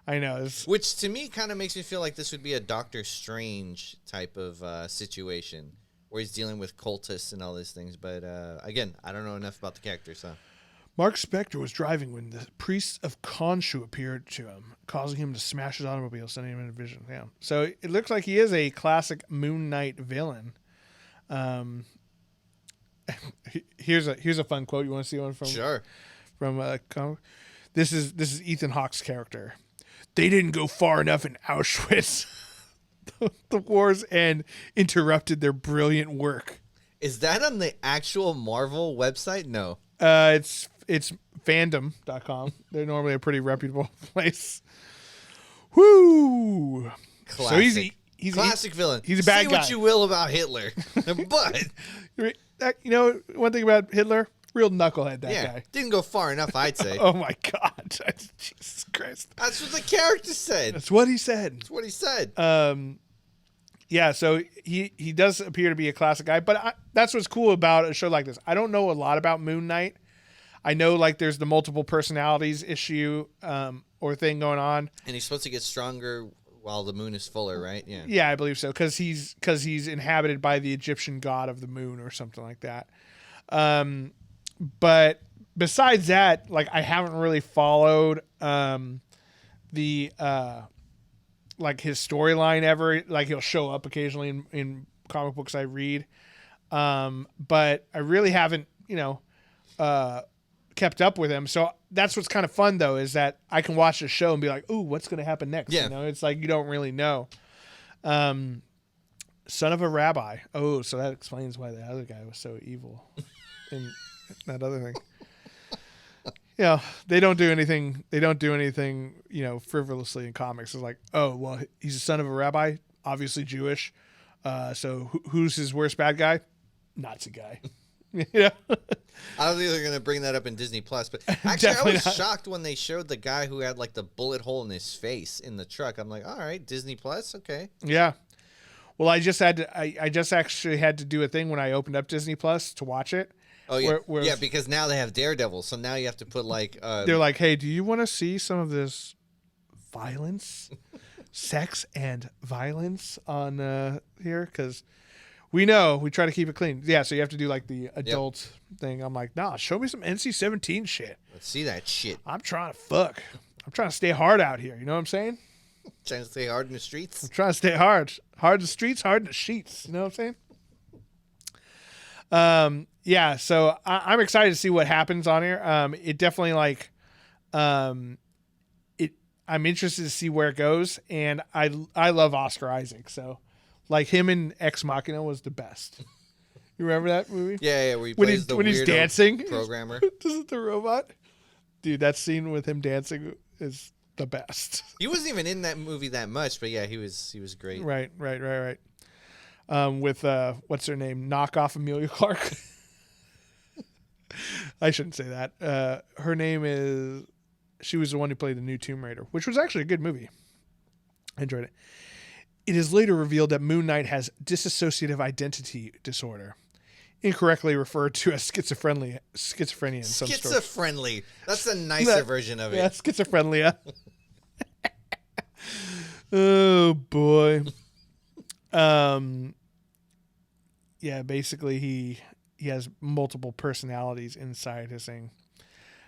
Speaker 1: I know.
Speaker 2: Which to me kind of makes me feel like this would be a Doctor Strange type of situation where he's dealing with cultists and all these things. But again, I don't know enough about the character, so.
Speaker 1: Mark Spector was driving when the priests of Khonshu appeared to him, causing him to smash his automobile, sending him into vision. Yeah. So it looks like he is a classic Moon Knight villain. Here's a fun quote. You want to see one from?
Speaker 2: Sure.
Speaker 1: From this is Ethan Hawke's character. They didn't go far enough in Auschwitz. The war's end interrupted their brilliant work.
Speaker 2: Is that on the actual Marvel website? No.
Speaker 1: It's fandom.com. They're normally a pretty reputable place. Woo!
Speaker 2: Classic.
Speaker 1: So he's
Speaker 2: classic villain.
Speaker 1: He's a bad
Speaker 2: Say
Speaker 1: guy.
Speaker 2: what you will about Hitler, but
Speaker 1: one thing about Hitler, real knucklehead. That guy
Speaker 2: didn't go far enough, I'd say.
Speaker 1: Oh my God, Jesus Christ!
Speaker 2: That's what the character said.
Speaker 1: That's what he said.
Speaker 2: That's what he said.
Speaker 1: Yeah, so he does appear to be a classic guy, but that's what's cool about a show like this. I don't know a lot about Moon Knight. I know like there's the multiple personalities issue or thing going on,
Speaker 2: and he's supposed to get stronger while the moon is fuller, right? Yeah.
Speaker 1: Yeah, I believe so because he's inhabited by the Egyptian god of the moon or something like that. But besides that, like I haven't really followed the like his storyline ever. Like he'll show up occasionally in comic books I read, but I really haven't kept up with him. So that's what's kind of fun though, is that I can watch the show and be like, ooh, what's going to happen next?
Speaker 2: Yeah.
Speaker 1: It's like you don't really know. Son of a rabbi. Oh, so that explains why the other guy was so evil in that other thing. They don't do anything. They don't do anything, frivolously in comics. It's like, oh, well, he's a son of a rabbi, obviously Jewish. So who's his worst bad guy? Nazi guy. Yeah.
Speaker 2: I don't think they're going to bring that up in Disney Plus, but actually I was shocked when they showed the guy who had like the bullet hole in his face in the truck. I'm like, all right, Disney Plus. Okay.
Speaker 1: Yeah. Well, I just actually had to do a thing when I opened up Disney Plus to watch it.
Speaker 2: Oh yeah,
Speaker 1: Where
Speaker 2: yeah. Because now they have Daredevil, so now you have to put like.
Speaker 1: they're like, hey, do you want to see some of this violence, sex and violence on here? Because we try to keep it clean. Yeah, so you have to do like the adult thing. I'm like, nah, show me some NC-17 shit.
Speaker 2: Let's see that shit.
Speaker 1: I'm trying to fuck. I'm trying to stay hard out here. You know what I'm saying?
Speaker 2: Trying to stay hard in the streets.
Speaker 1: I'm trying to stay hard. Hard in the streets, hard in the sheets. You know what I'm saying? Yeah, so I'm excited to see what happens on here. It definitely like, I'm interested to see where it goes, and I love Oscar Isaac. So, like him in Ex Machina was the best. You remember that movie?
Speaker 2: Yeah, where he plays the
Speaker 1: when he's
Speaker 2: weirdo
Speaker 1: dancing,
Speaker 2: programmer.
Speaker 1: This is the robot, dude. That scene with him dancing is the best.
Speaker 2: He wasn't even in that movie that much, but yeah, he was great.
Speaker 1: Right. With what's her name? Knockoff Amelia Clark. I shouldn't say that. Her name is. She was the one who played the new Tomb Raider, which was actually a good movie. I enjoyed it. It is later revealed that Moon Knight has dissociative identity disorder, incorrectly referred to as schizophrenia in some stories.
Speaker 2: Schizophrenia. That's a nicer version of it.
Speaker 1: Yeah, schizophrenia. Oh boy. Yeah, basically he has multiple personalities inside his thing.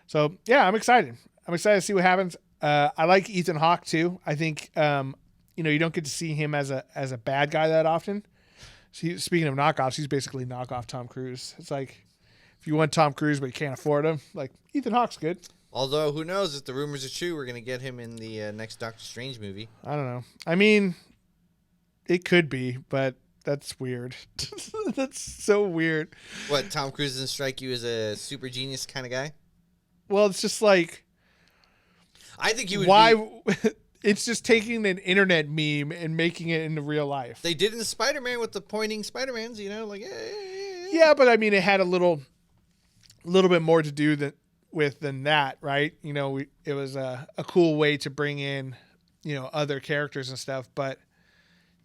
Speaker 1: So yeah, I'm excited. I'm excited to see what happens. I like Ethan Hawke too. I think you don't get to see him as a bad guy that often. So speaking of knockoffs, he's basically knockoff Tom Cruise. It's like if you want Tom Cruise but you can't afford him, like Ethan Hawke's good.
Speaker 2: Although who knows if the rumors are true, we're gonna get him in the next Doctor Strange movie.
Speaker 1: I don't know. I mean, it could be, but that's weird. That's so weird.
Speaker 2: What, Tom Cruise doesn't strike you as a super genius kind of guy?
Speaker 1: Well, it's just like,
Speaker 2: I think he would.
Speaker 1: It's just taking an internet meme and making it into real life.
Speaker 2: They did in Spider-Man with the pointing Spider-Mans, like
Speaker 1: yeah, but I mean, it had a little bit more to do than that, right? It was a cool way to bring in, other characters and stuff. But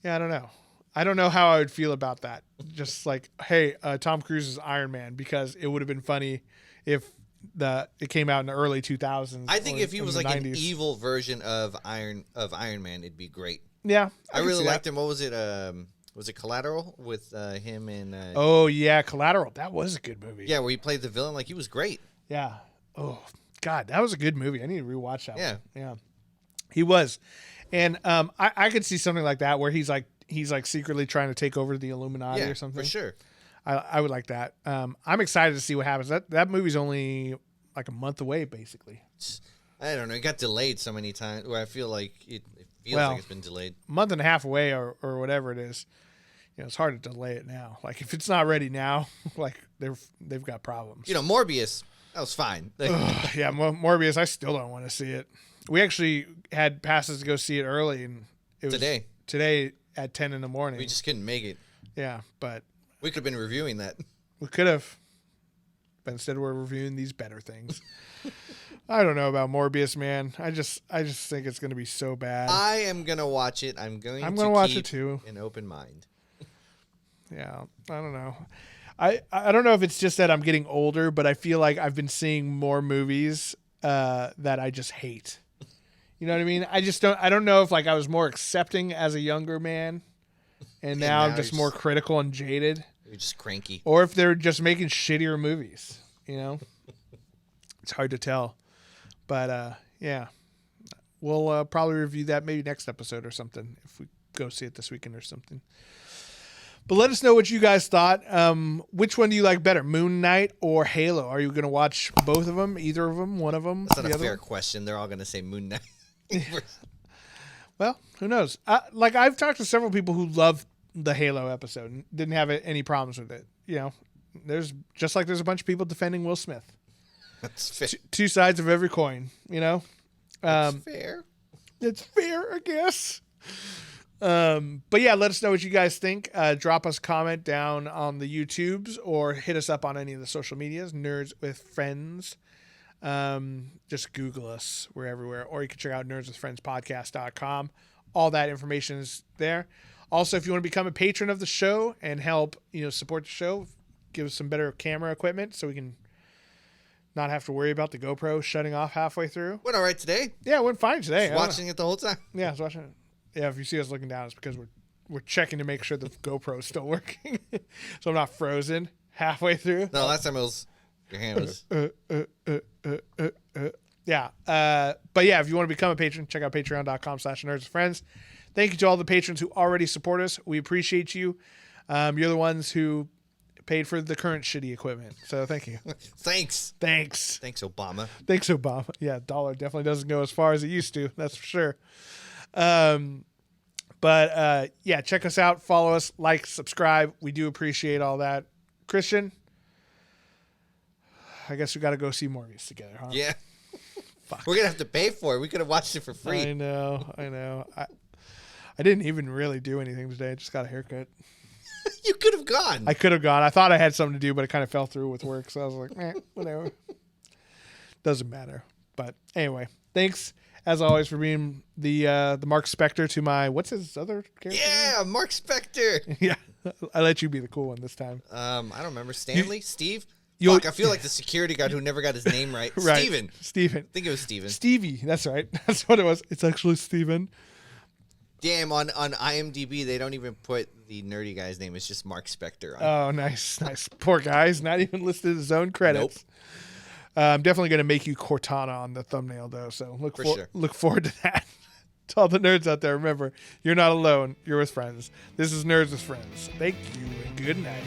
Speaker 1: yeah, I don't know. I don't know how I would feel about that. Just like, hey, Tom Cruise is Iron Man, because it would have been funny if it came out in the early 2000s.
Speaker 2: I think if he was like
Speaker 1: 90s.
Speaker 2: an evil version of Iron Man, it'd be great.
Speaker 1: Yeah,
Speaker 2: I really liked him. What was it? Was it Collateral with him and?
Speaker 1: Oh yeah, Collateral. That was a good movie.
Speaker 2: Yeah, where he played the villain. Like, he was great.
Speaker 1: Yeah. Oh God, that was a good movie. I need to rewatch that.
Speaker 2: Yeah.
Speaker 1: One. Yeah. He was, and I could see something like that where he's like secretly trying to take over the Illuminati or something.
Speaker 2: For sure.
Speaker 1: I would like that. I'm excited to see what happens. That movie's only like a month away, basically.
Speaker 2: I don't know. It got delayed so many times where I feel like it feels like it's been delayed.
Speaker 1: Month and a half away or whatever it is. It's hard to delay it now. Like, if it's not ready now, like they've got problems.
Speaker 2: Morbius, that was fine.
Speaker 1: Yeah, Morbius, I still don't want to see it. We actually had passes to go see it early, and it was today at 10 in the morning.
Speaker 2: We just couldn't make it.
Speaker 1: Yeah, but
Speaker 2: we could have been reviewing that.
Speaker 1: We could have, but instead we're reviewing these better things. I don't know about Morbius, man. I just think it's going to be so bad.
Speaker 2: I am going to watch it. I'm going to
Speaker 1: watch it too.
Speaker 2: An open mind.
Speaker 1: Yeah, I don't know. I don't know if it's just that I'm getting older, but I feel like I've been seeing more movies that I just hate. You know what I mean? I don't know if like I was more accepting as a younger man, and now I'm just more critical and jaded.
Speaker 2: You're just cranky.
Speaker 1: Or if they're just making shittier movies, It's hard to tell. But yeah. We'll probably review that maybe next episode or something if we go see it this weekend or something. But let us know what you guys thought. Which one do you like better, Moon Knight or Halo? Are you going to watch both of them, either of them, one of them?
Speaker 2: That's not a fair question. They're all going to say Moon Knight.
Speaker 1: Well, who knows? I've talked to several people who love the Halo episode and didn't have any problems with it. There's a bunch of people defending Will Smith.
Speaker 2: That's fair.
Speaker 1: Two sides of every coin,
Speaker 2: That's fair.
Speaker 1: It's fair, I guess. But yeah, let us know what you guys think. Drop us a comment down on the YouTubes or hit us up on any of the social medias, Nerds with Friends. Just Google us. We're everywhere. Or you can check out nerdswithfriendspodcast.com. All that information is there. Also, if you want to become a patron of the show and help, support the show, give us some better camera equipment so we can not have to worry about the GoPro shutting off halfway through.
Speaker 2: Went all right today.
Speaker 1: Yeah, it went fine today.
Speaker 2: Just watching it the whole time.
Speaker 1: Yeah, I was watching it. Yeah, if you see us looking down, it's because we're checking to make sure the GoPro is still working, so I'm not frozen halfway through.
Speaker 2: No, last time it was your hand was.
Speaker 1: Yeah. But yeah, if you want to become a patron, check out patreon.com/nerdswithfriends. Thank you to all the patrons who already support us. We appreciate you. You're the ones who paid for the current shitty equipment. So thank you.
Speaker 2: Thanks.
Speaker 1: Thanks,
Speaker 2: Obama.
Speaker 1: Thanks, Obama. Yeah, dollar definitely doesn't go as far as it used to. That's for sure. But yeah, check us out. Follow us. Like, subscribe. We do appreciate all that. Christian, I guess we got to go see Morbius together, huh?
Speaker 2: Yeah.
Speaker 1: Fuck.
Speaker 2: We're going to have to pay for it. We could have watched it for free.
Speaker 1: I know. I didn't even really do anything today. I just got a haircut.
Speaker 2: You could have gone.
Speaker 1: I could have gone. I thought I had something to do, but it kind of fell through with work. So I was like, whatever. Doesn't matter. But anyway, thanks as always for being the Mark Spector to my, what's his other character?
Speaker 2: Yeah, Mark Spector.
Speaker 1: Yeah. I let you be the cool one this time.
Speaker 2: I don't remember. Stanley? Steve?
Speaker 1: You'll-
Speaker 2: Fuck, I feel like the security guard who never got his name right.
Speaker 1: Right.
Speaker 2: Steven. I think it was Steven.
Speaker 1: Stevie. That's right. That's what it was. It's actually Steven.
Speaker 2: Damn, on IMDb, they don't even put the nerdy guy's name. It's just Mark Spector.
Speaker 1: Oh, nice. Poor guy. He's not even listed his own credits.
Speaker 2: Nope.
Speaker 1: I'm definitely going to make you Cortana on the thumbnail, though. So look forward to that. To all the nerds out there, remember, you're not alone. You're with friends. This is Nerds with Friends. Thank you and good night.